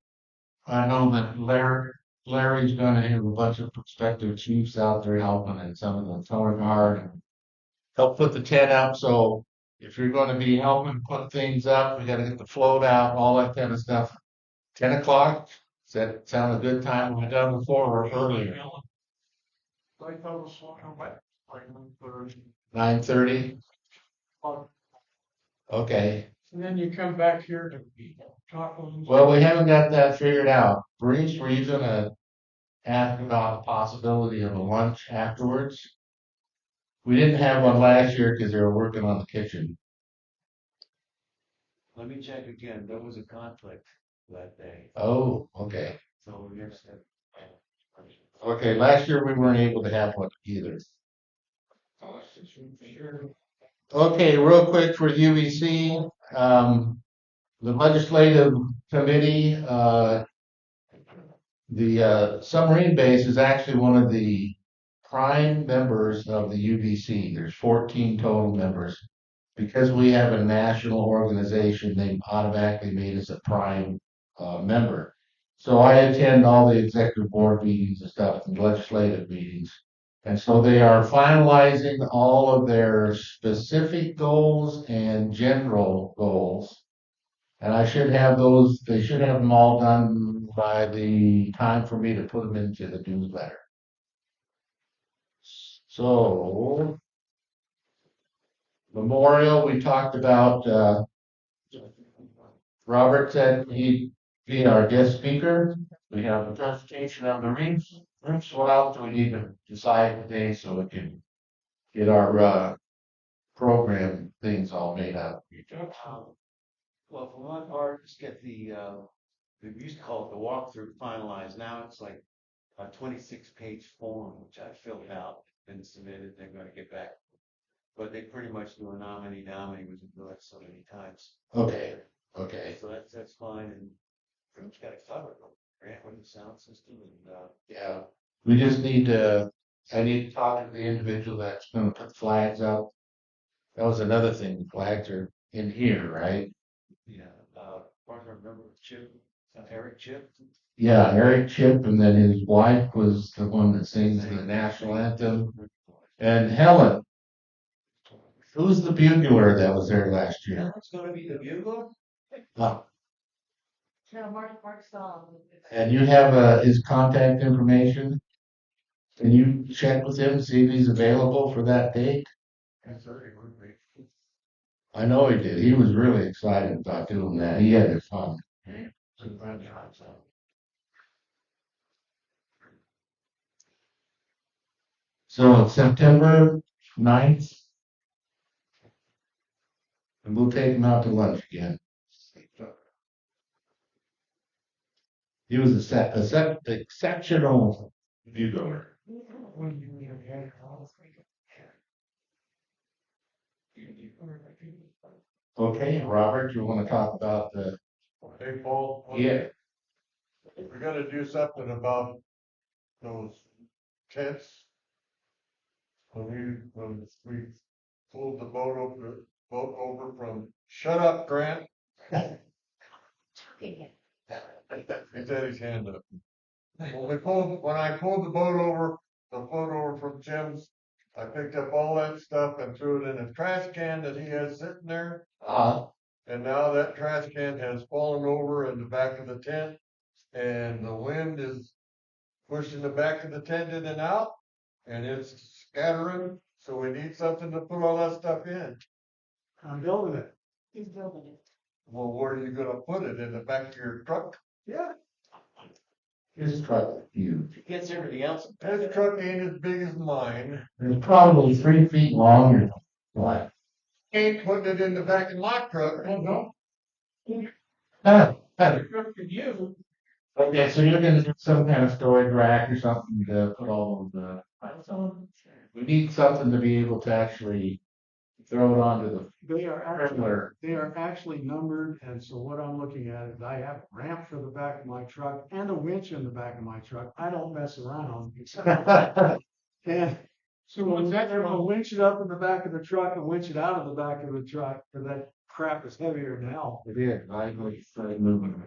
I know that Larry's going to have a bunch of prospective chiefs out there helping, and some of the color guard and help put the tent up. So if you're going to be helping put things up, we got to get the float out, all that kind of stuff. 10 o'clock. Does that sound a good time? We've done before or earlier. 9:30. Okay. And then you come back here to talk with them. Well, we haven't got that figured out. Bruce, were you gonna ask about the possibility of a lunch afterwards? We didn't have one last year because they were working on the kitchen. Let me check again. There was a conflict that day, Oh, okay. so we next have. Okay, last year we weren't able to have one either. Okay, real quick for UEC, the legislative committee, the submarine base is actually one of the prime members of the UBC. There's 14 total members. Because we have a national organization, they automatically made us a prime member. So I attend all the executive board meetings and stuff, and legislative meetings. And so they are finalizing all of their specific goals and general goals. And I should have those, they should have them all done by the time for me to put them into the newsletter. So, memorial, we talked about, Robert said he'd be our guest speaker. We have a presentation of the reefs. What else do we need to decide today so we can get our program things all made up? Well, for one part, just get we used to call it the walkthrough finalized. Now it's like a 26-page form, which I filled out, been submitted, they're gonna get back. But they pretty much do a nominee, which we do that so many times. Okay. So that's fine, and pretty much got it covered. Grant with the sound system and, Yeah. We just need to, I need to talk to the individual that's gonna put flags up. That was another thing, the flags are in here, right? yeah, partner member Chip. Eric Chip. Yeah, Eric Chip, and then his wife was the one that sings the national anthem. And Helen, who's the bugler that was there last year? It's gonna be the bugler? Ah, No, Mark's song. and you have his contact information? Can you check with him, see if he's available for that date? I know he did. He was really excited about doing that. He had his fun. So September 9th, and we'll take him out to lunch again. He was exceptional bugler. Okay, Robert, you want to talk about the, Hey, Paul. yeah, We gotta do something about those tents. When we pulled the boat over from, shut up, Grant. He's had his hand up. When I pulled the boat over from Jim's, I picked up all that stuff and threw it in a trash can that he has sitting there. And now that trash can has fallen over in the back of the tent, and the wind is pushing the back of the tent in and out, and it's scattering, so we need something to put all that stuff in. I'm building it. He's building it. Well, where are you gonna put it? In the back of your truck? Yeah. his truck is huge. Gets everything else. His truck ain't as big as mine. It's probably 3 feet long or what? Ain't putting it in the back of my truck. No. Okay, Good for you. so you're gonna do some kind of storage rack or something to put all of the items on? We need something to be able to actually throw it onto the They are trailer. actually numbered, and so what I'm looking at is I have a ramp for the back of my truck and a winch in the back of my truck. I don't mess around. And so when we'll winch it up in the back of the truck and winch it out of the back of the truck, because that crap is heavier than hell. It is, I started moving.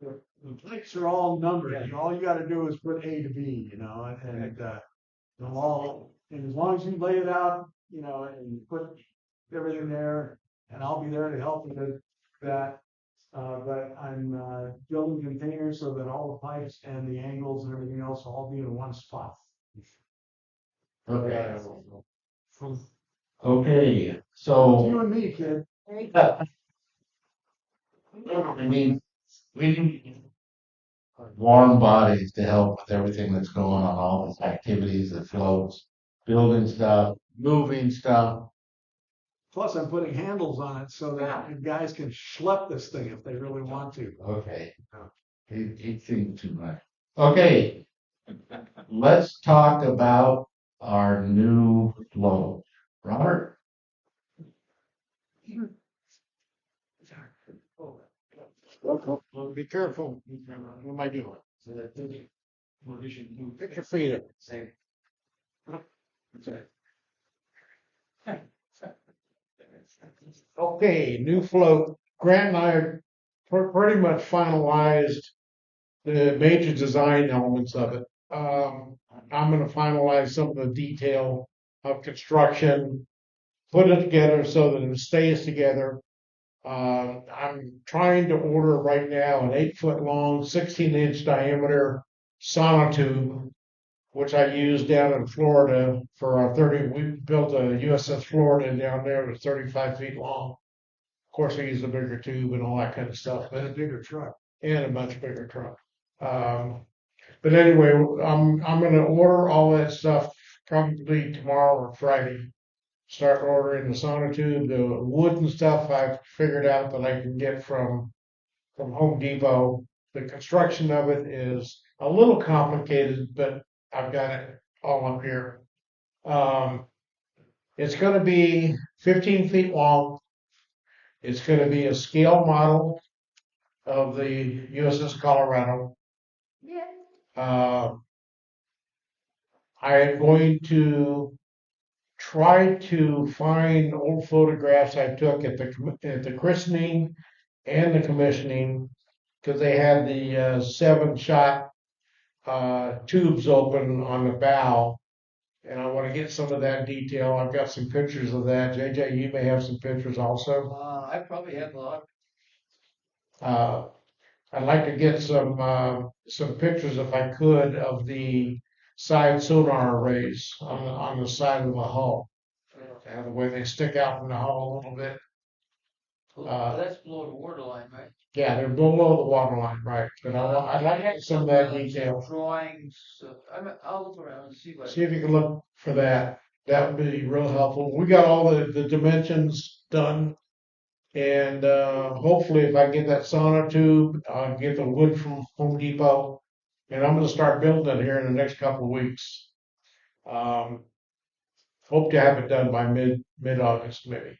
The plates are all numbered, and all you gotta do is put A to B, they'll all, and as long as you lay it out, and you put everything there, and I'll be there to help with that. But I'm, building containers so that all the pipes and the angles and everything else will all be in one spot. Okay. Okay, so You and me, kid. we need warm bodies to help with everything that's going on, all these activities, the floats, building stuff, moving stuff. Plus, I'm putting handles on it so that the guys can schlep this thing if they really want to. Okay. He seems too much. Okay. Let's talk about our new float. Robert? Well, be careful. What am I doing? Pick your feet up. Same. Okay, new float. Grant and I are pretty much finalized the major design elements of it. I'm gonna finalize some of the detail of construction, put it together so that it stays together. I'm trying to order right now an 8-foot long, 16-inch diameter sonotube, which I used down in Florida for our 30. We built a USS Florida down there. It was 35 feet long. Of course, I used a bigger tube and all that kind of stuff, And a bigger truck. and a much bigger truck. But anyway, I'm going to order all that stuff probably tomorrow or Friday. Start ordering the sonotube, the wooden stuff I've figured out that I can get from Home Depot. The construction of it is a little complicated, but I've got it all up here. It's going to be 15 feet long. It's going to be a scale model of the USS Colorado. Yeah. I am going to try to find old photographs I took at the christening and the commissioning because they had the 7-shot tubes open on the bow. And I want to get some of that detail. I've got some pictures of that. JJ, you may have some pictures also. I probably have a lot. I'd like to get some pictures if I could of the side sonar arrays on the side of the hull. The way they stick out from the hull a little bit. That's below the waterline, right? Yeah, they're below the waterline, right? But I'd like to get some of that detail. Drawings. I'll look around and see what. See if you can look for that. That would be real helpful. We got all the dimensions done. And hopefully if I get that sonotube, I'll get the wood from Home Depot. And I'm going to start building it here in the next couple of weeks. Hope to have it done by mid-August maybe.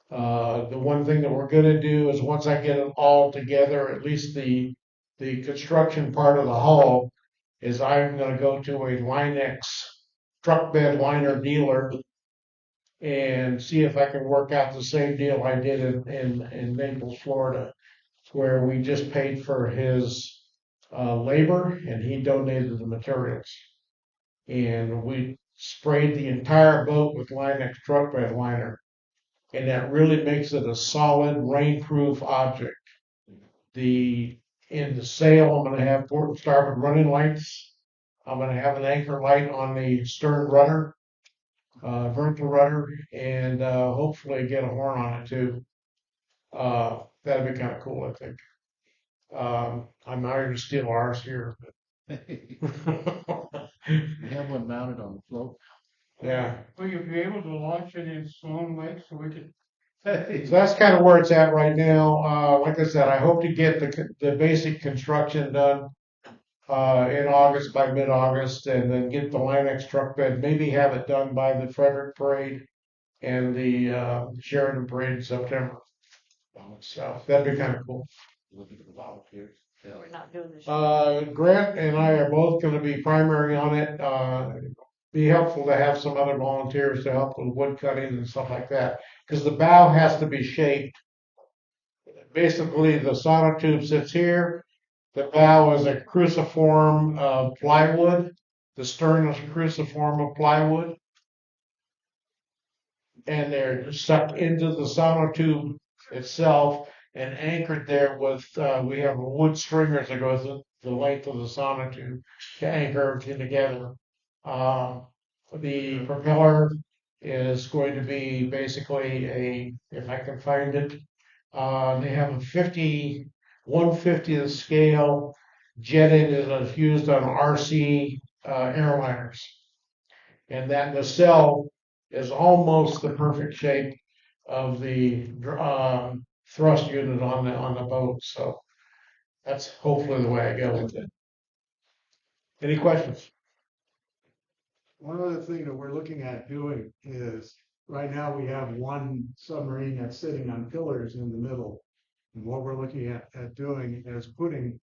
The one thing that we're going to do is once I get it all together, at least the construction part of the hull, is I'm going to go to a Linex truck bed liner dealer and see if I can work out the same deal I did in Naples, Florida, where we just paid for his labor and he donated the materials. And we sprayed the entire boat with Linex truck bed liner. And that really makes it a solid rainproof object. In the sail, I'm going to have port and starboard running lights. I'm going to have an anchor light on the stern rudder, vertical rudder, and hopefully get a horn on it too. That'd be kind of cool, I think. I'm not going to steal ours here. We have one mounted on the float. Yeah. Will you be able to launch it in Sloan Lake so we could? So that's kind of where it's at right now. Like I said, I hope to get the basic construction done in August, by mid-August, and then get the Linex truck bed. Maybe have it done by the Frederick Parade and the Sheridan Parade in September. So that'd be kind of cool. Looking for volunteers. We're not doing this. Grant and I are both going to be primary on it. Be helpful to have some other volunteers to help with wood cutting and stuff like that, because the bow has to be shaped. Basically, the sonotube sits here. The bow is a cruciform of plywood. The stern is a cruciform of plywood. And they're stuck into the sonotube itself and anchored there with, we have wood stringers that goes the length of the sonotube to anchor everything together. The propeller is going to be basically if I can find it, they have a 1/50th scale jetted is used on RC airliners. And that nacelle is almost the perfect shape of the thrust unit on the boat. So that's hopefully the way I go with it. Any questions? One other thing that we're looking at doing is, right now we have one submarine that's sitting on pillars in the middle. And what we're looking at doing is putting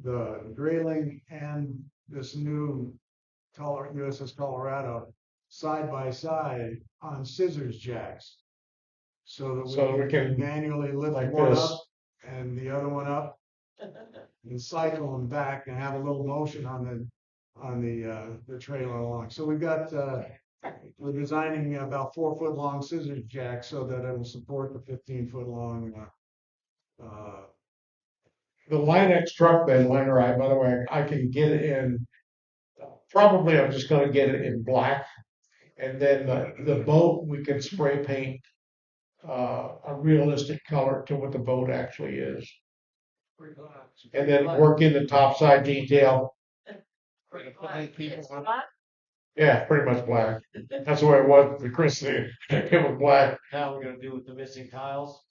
the Grayling and this new USS Colorado side by side on scissors jacks. So that we can manually lift like one this. up and the other one up and cycle them back and have a little motion on the trailer along. So we're designing about 4-foot long scissors jack so that it will support the 15-foot long. The Linex truck bed liner, by the way, I can get it in. Probably I'm just going to get it in black, and then the boat we can spray paint a realistic color to what the boat actually is, and then work in the topside detail. Yeah, pretty much black. That's the way it was with Chris. It was black. Now we're gonna do with the missing tiles.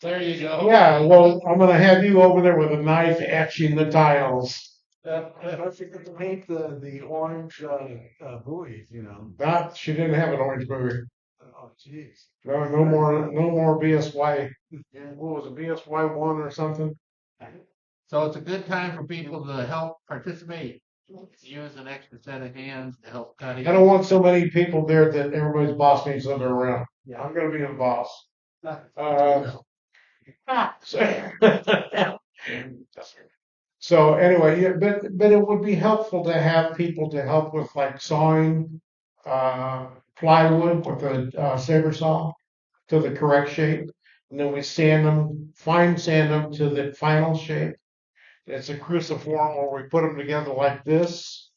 There you go. Yeah, well, I'm gonna have you over there with a knife etching the tiles. Don't forget to paint the orange buoys, She didn't have an orange buoy. Oh, jeez. No more BSY. What was it, BSY 1 or something? So it's a good time for people to help participate. Use an extra set of hands to help cut it. I don't want so many people there that everybody's boss needs to be around. Yeah, I'm gonna be the boss. So anyway, yeah, but it would be helpful to have people to help with like sawing plywood with a saber saw to the correct shape, and then we sand them, fine sand them to the final shape. It's a cruciform where we put them together like this,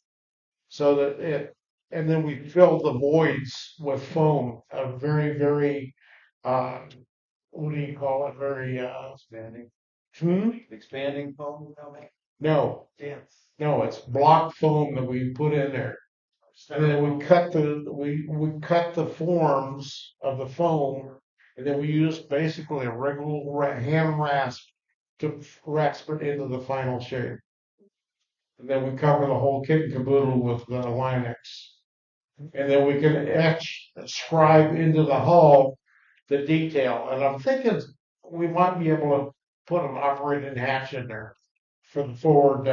so that it, and then we fill the voids with foam, a very, very, uh, what do you call it? Very, Expanding, hmm? expanding foam, No, dense. no, it's block foam that we put in there. And then we cut the forms of the foam, and then we use basically a regular hand rasp to rasp it into the final shape. And then we cover the whole kit and caboodle with the Linex. And then we can etch, scribe into the hull the detail. And I'm thinking we might be able to put an operating hatch in there for the forward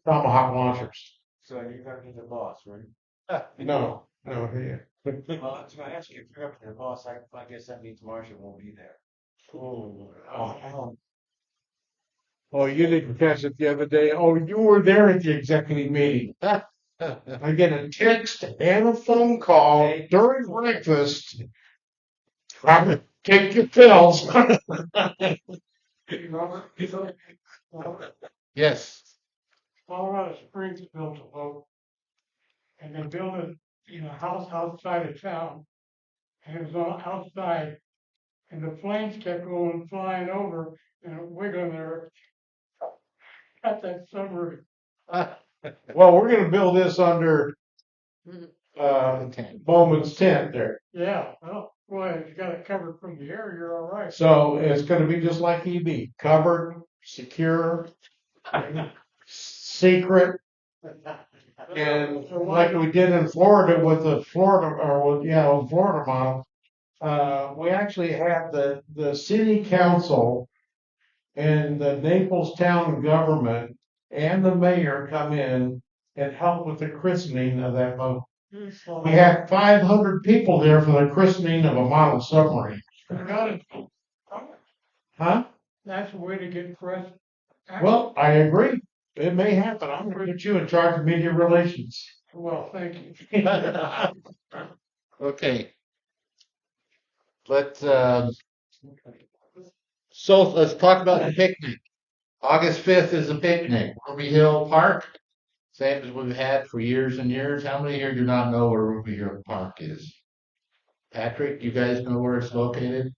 Tomahawk launchers. So you're gonna be the boss, right? No, no, yeah. Well, I was gonna ask you if you're up to the boss, I guess that means Marcia won't be there. Oh, oh, you didn't catch it the other day. Oh, you were there at the executive meeting. I get a text and a phone call during breakfast. Take your pills. Yes. Colorado Springs built a boat, and they built it in a house outside of town, and it was all outside, and the planes kept going flying over and wiggling there at that submarine. Well, we're gonna build this under Bowman's tent there. Yeah, well, boy, if you got it covered from the air, you're all right. So it's gonna be just like EB, covered, secure, secret, and like we did in Florida with the Florida, or with, yeah, with Florida model. We actually had the city council and the Naples town government and the mayor come in and help with the christening of that boat. We had 500 people there for the christening of a model submarine. Huh? That's a way to get press. Well, I agree. It may happen. I'm going to put you in charge of media relations. Well, thank you. Okay. Let's so let's talk about the picnic. August 5th is a picnic, Ruby Hill Park, same as we've had for years and years. How many here do not know where Ruby Hill Park is? Patrick, you guys know where it's located?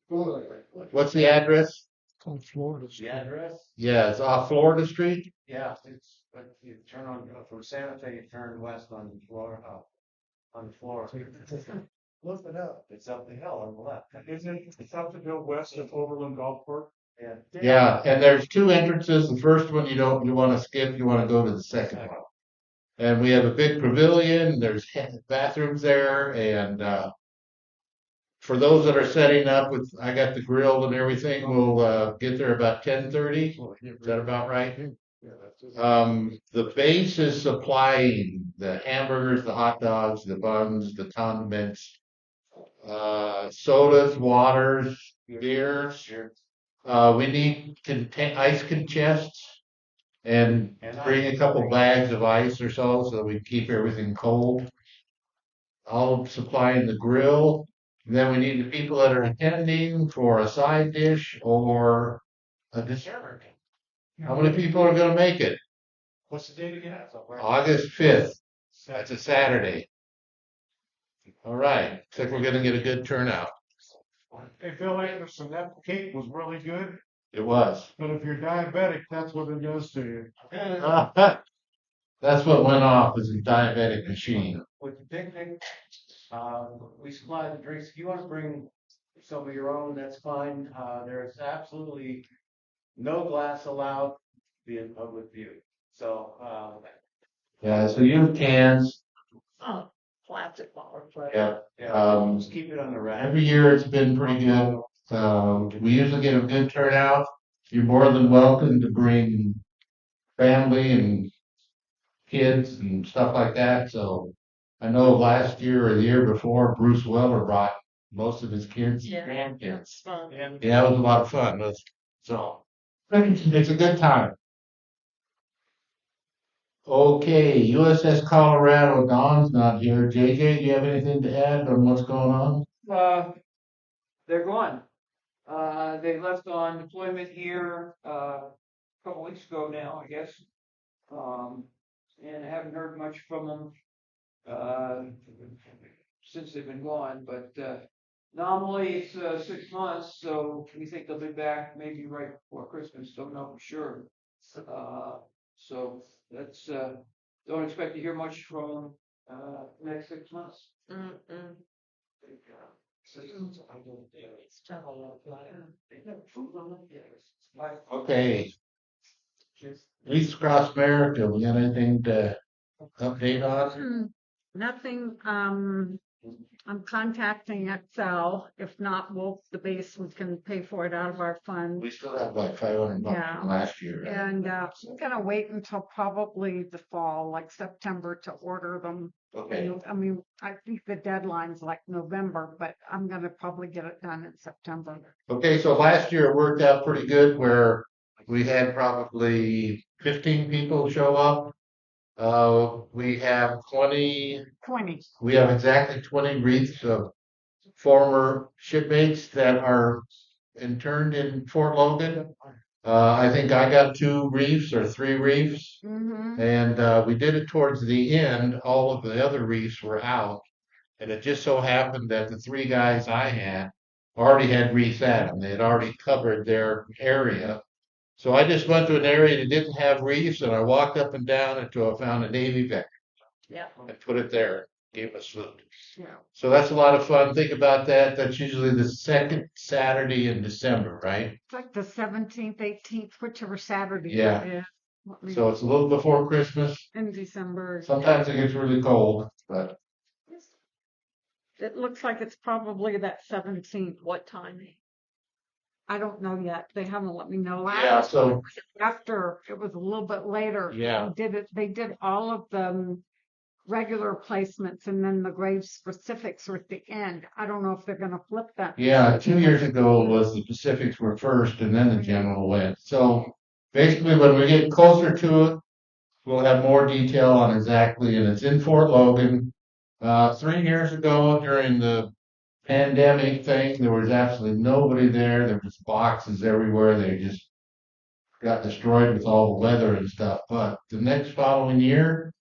What's the address? On Florida. The address? Yeah, it's off Florida Street. Yeah, it's, but you turn on, from Santa Fe, you turn west on Florida, on Florida. Look it up. It's up the hill on the left. Isn't it, it's up the hill west of Overland Golf Course? Yeah. Yeah, and there's two entrances. The first one you want to skip. You want to go to the second one. And we have a big pavilion. There's bathrooms there, and for those that are setting up with, I got the grill and everything. We'll get there about 10:30. Is that about right? The base is supplying the hamburgers, the hot dogs, the buns, the condiments, sodas, waters, beers. We need ice chests and bring a couple bags of ice or so that we keep everything cold. I'll supply the grill. Then we need the people that are attending for a side dish or a dessert. How many people are going to make it? What's the date again? August 5th. That's a Saturday. All right. Looks like we're going to get a good turnout. Hey, Phil Anderson, that cake was really good, It was. but if you're diabetic, that's what it does to you. That's what went off was the diabetic machine. With the picnic, we supply the drinks. If you want to bring some of your own, that's fine. There's absolutely no glass allowed in public view. So, Yeah, so use cans. Plastic bottles. Yeah. just keep it on the rack. Every year it's been pretty good. We usually get a good turnout. You're more than welcome to bring family and kids and stuff like that. So I know last year or the year before, Bruce Weller brought most of his kids and grandkids. Yeah, it was a lot of fun. So It's a good time. Okay, USS Colorado, Don's not here. JJ, do you have anything to add on what's going on? They're gone. They left on deployment here, a couple weeks ago now, I guess. And I haven't heard much from them, since they've been gone, but, nominally it's, 6 months, so we think they'll be back maybe right before Christmas, don't know for sure. So that's, don't expect to hear much from, next 6 months. Okay. East Cross America, we got anything to update on? Nothing, I'm contacting Excel. If not, the base, we can pay for it out of our fund. We still have like $500 Yeah. from last year. And I'm gonna wait until probably the fall, like September, to order them. Okay. I mean, I think the deadline's like November, but I'm gonna probably get it done in September. Okay, so last year it worked out pretty good where we had probably 15 people show up. We have 20. 20. We have exactly 20 wreaths of former shipmates that are interned in Fort Logan. I think I got 2 reefs or 3 reefs, and we did it towards the end. All of the other reefs were out, and it just so happened that the 3 guys I had already had reefs at them. They had already covered their area. So I just went to an area that didn't have reefs, and I walked up and down until I found a Navy veteran. Yeah. And put it there, gave a salute. Yeah. So that's a lot of fun. Think about that. That's usually the second Saturday in December, right? It's like the 17th, 18th, whichever Saturday. Yeah. It is. So it's a little before Christmas. In December. Sometimes it gets really cold, but It looks like it's probably that 17th. What time? I don't know yet. They haven't let me know. yeah, so After it was a little bit later. Yeah. They did all of the regular placements, and then the grade specifics were at the end. I don't know if they're gonna flip that. yeah, 2 years ago was the Pacifics were first and then the general went. So basically when we get closer to it, we'll have more detail on exactly, and it's in Fort Logan. 3 years ago during the pandemic thing, there was absolutely nobody there. There was boxes everywhere. They just got destroyed with all the weather and stuff. But the next following year,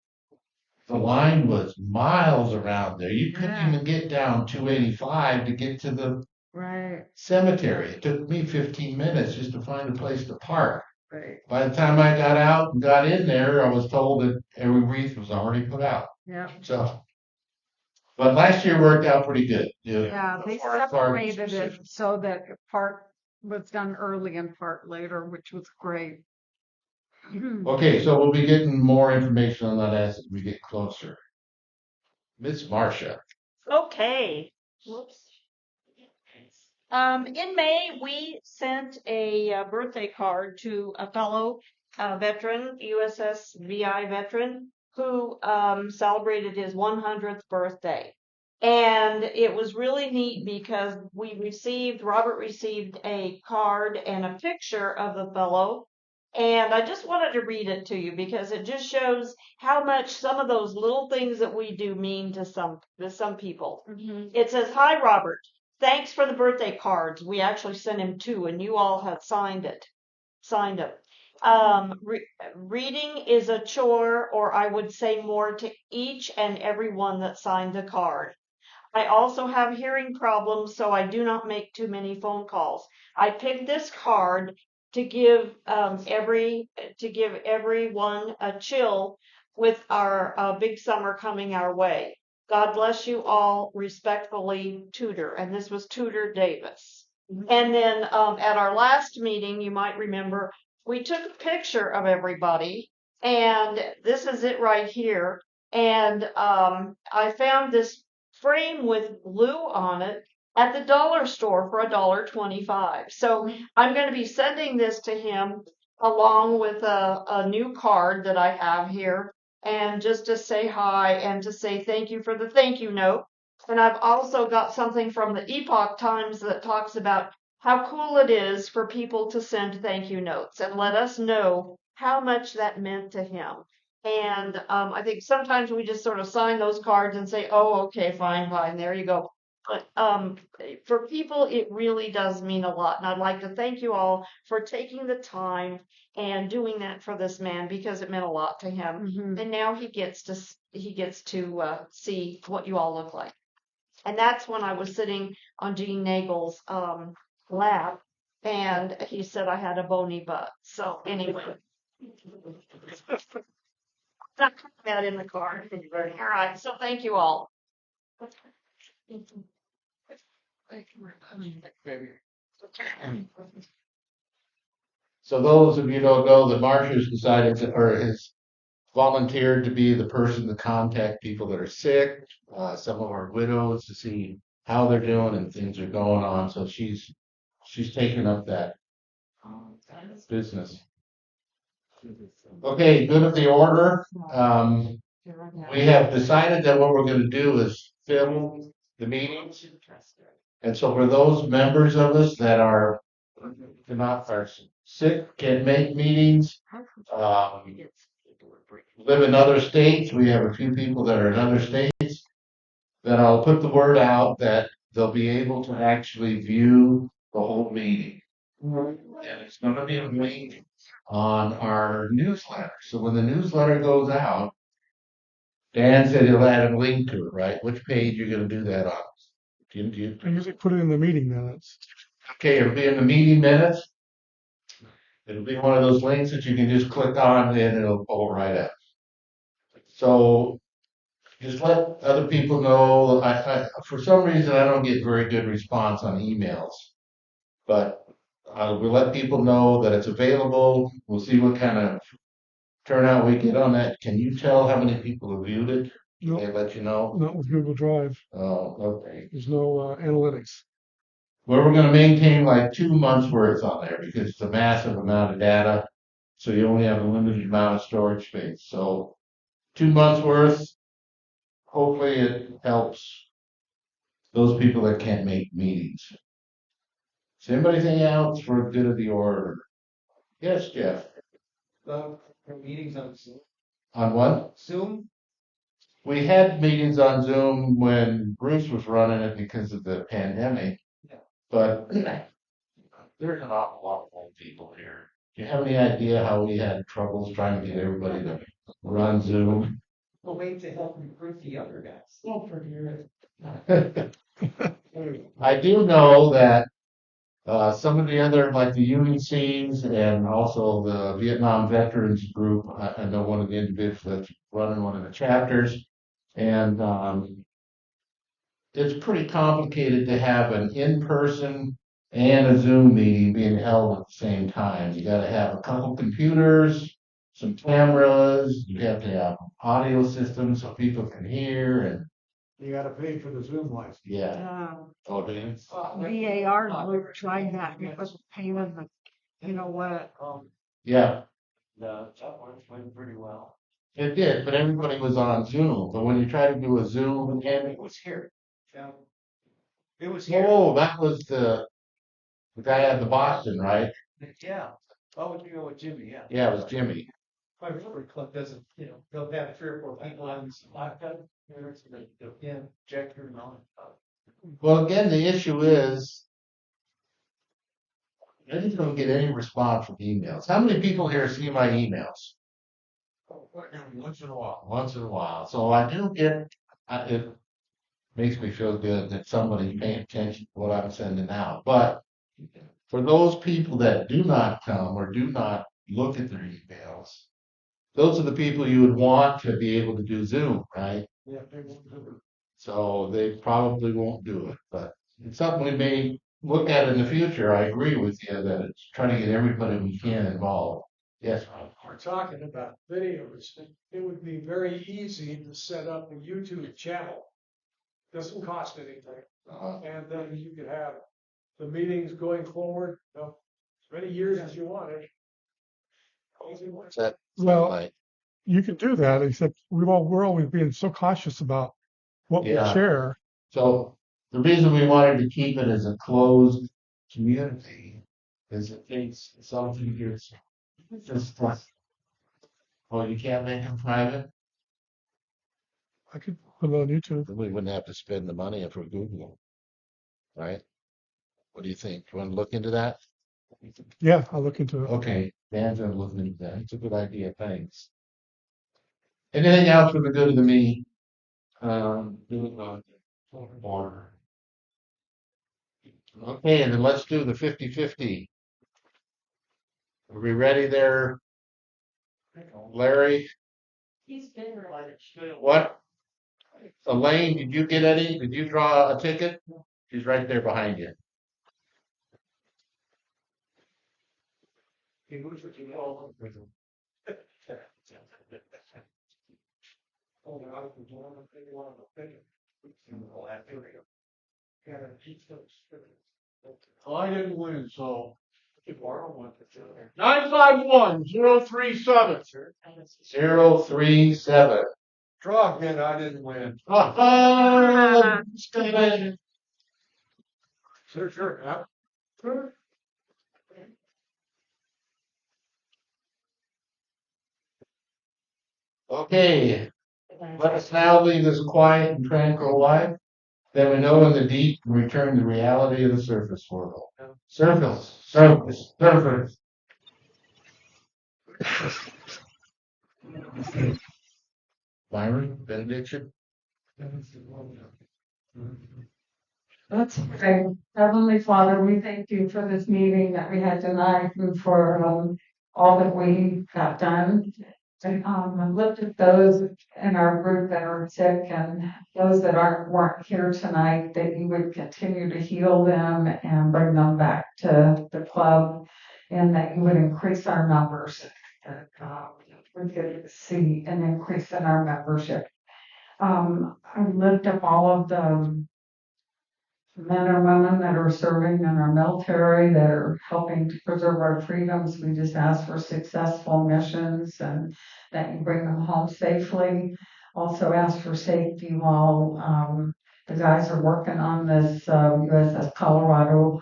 the line was miles around there. You couldn't even get down 285 to get to the Right. cemetery. It took me 15 minutes just to find a place to park. Right. By the time I got out and got in there, I was told that every wreath was already put out. Yeah. So, but last year worked out pretty good. Yeah, they as far as separated it specifics. so that part was done early and part later, which was great. Okay, so we'll be getting more information on that as we get closer. Miss Marcia. Okay. Whoops. In May, we sent a birthday card to a fellow veteran, USSVI veteran, who celebrated his 100th birthday. And it was really neat because Robert received a card and a picture of the fellow. And I just wanted to read it to you because it just shows how much some of those little things that we do mean to some people. It says, "Hi, Robert. Thanks for the birthday cards. We actually sent him 2, and you all have signed them. Reading is a chore, or I would say more, to each and every one that signed the card. I also have hearing problems, so I do not make too many phone calls. I picked this card to give everyone a chill with our big summer coming our way. God bless you all. Respectfully, Tudor." And this was Tudor Davis. And then at our last meeting, you might remember, we took a picture of everybody, and this is it right here. And I found this frame with glue on it at the dollar store for $1.25. So I'm going to be sending this to him along with a new card that I have here, and just to say hi and to say thank you for the thank you note. And I've also got something from the Epoch Times that talks about how cool it is for people to send thank you notes and let us know how much that meant to him. And I think sometimes we just sort of sign those cards and say, oh, okay, fine, fine, there you go. But for people, it really does mean a lot. And I'd like to thank you all for taking the time and doing that for this man because it meant a lot to him. Mhm. And now he gets to see what you all look like. And that's when I was sitting on Gene Nagel's lap, and he said I had a bony butt. So anyway, that in the car. All right. So thank you all. So those of you who don't know that Marcia's decided to, or has volunteered to be the person to contact people that are sick, some of our widows to see how they're doing and things are going on. So she's taken up that business. Okay, good of the order. We have decided that what we're going to do is film the meetings. And so for those members of us that are sick, can't make meetings, live in other states, we have a few people that are in other states, then I'll put the word out that they'll be able to actually view the whole meeting. And it's going to be a link on our newsletter. So when the newsletter goes out, Dan said he'll add a link to it, right? Which page you're going to do that on? I usually put it in the meeting minutes. Okay, it'll be in the meeting minutes. It'll be one of those links that you can just click on and it'll pull right up. So just let other people know. For some reason, I don't get very good response on emails, but we'll let people know that it's available. We'll see what kind of turnout we get on that. Can you tell how many people have viewed it? Nope. They let you know? Not with Google Drive. Oh, okay. There's no analytics. Well, we're going to maintain like 2 months worth on there because it's a massive amount of data. So you only have a limited amount of storage space. So 2 months worth. Hopefully it helps those people that can't make meetings. Is anybody anything else for good of the order? Yes, Jeff. Meetings on Zoom. On what? Zoom. We had meetings on Zoom when Bruce was running it because of the pandemic. Yeah. But there's an awful lot of old people here. Do you have any idea how we had troubles trying to get everybody to run Zoom? A way to help recruit the younger guys. Don't forget it. I do know that some of the other, like the UNCs and also the Vietnam Veterans Group, I know one of the individuals that's running one of the chapters, and it's pretty complicated to have an in-person and a Zoom meeting being held at the same time. You got to have a couple computers, some cameras, you have to have audio systems so people can hear, and You gotta pay for the Zoom license. yeah. Oh, do you? VAR group tried that. It was a pain in the, you know what? Yeah. That went pretty well. It did, but everybody was on Zoom. But when you try to do a Zoom, and It was here. Yeah. It was here. oh, that was the guy out of Boston, right? Yeah. Oh, you know, with Jimmy, yeah. Yeah, it was Jimmy. My Rotary Club doesn't, they'll have 3 or 4 people on laptop. Yeah. Check your knowledge. Well, again, the issue is I just don't get any response from emails. How many people here see my emails? Once in a while. Once in a while. So I do get, it makes me feel good that somebody's paying attention to what I'm sending out. But for those people that do not come or do not look at their emails, those are the people you would want to be able to do Zoom, right? Yeah, they won't do it. So they probably won't do it, but it's something we may look at in the future. I agree with you that it's trying to get everybody we can involved. Yes, Rob. We're talking about videos. It would be very easy to set up a YouTube channel. Doesn't cost anything. And then you could have the meetings going forward, as many years as you wanted. What's that? Well, Like, you can do that, except we're always being so cautious about what we Yeah. share. so the reason we wanted to keep it as a closed community is it takes something gets just like, oh, you can't make them private? I could put it on YouTube. Then we wouldn't have to spend the money if we're Google, right? What do you think? You want to look into that? Yeah, I'll look into it. Okay, Dan's gonna look into that. It's a good idea, thanks. Anything else for the good of the me? Do order. Okay, and then let's do the 50-50. Are we ready there, Larry? He's been related. What? Elaine, did you get any? Did you draw a ticket? She's right there behind you. Well, I didn't win, so. 951-037. 037. Draw again, I didn't win. Sure, yeah. Okay, let us now lead this quiet and tranquil life, that we know in the deep and return to the reality of the surface world. Surface. Byron, benediction. Let's pray. Heavenly Father, we thank you for this meeting that we had tonight and for all that we got done. And lift up those in our group that are sick and those that weren't here tonight, that you would continue to heal them and bring them back to the club, and that you would increase our numbers. That we could see an increase in our membership. I lift up all of the men and women that are serving in our military, that are helping to preserve our freedoms. We just ask for successful missions and that you bring them home safely. Also ask for safety while the guys are working on this USS Colorado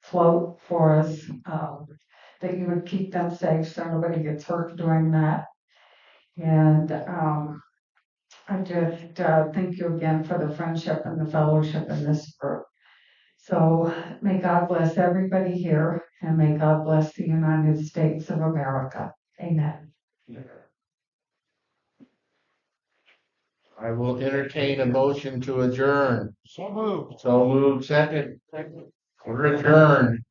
float for us, that you would keep them safe so nobody gets hurt doing that. And I just thank you again for the friendship and the fellowship in this group. So may God bless everybody here, and may God bless the United States of America. Amen. I will entertain a motion to adjourn. So moved. So moved. Second. We're adjourned.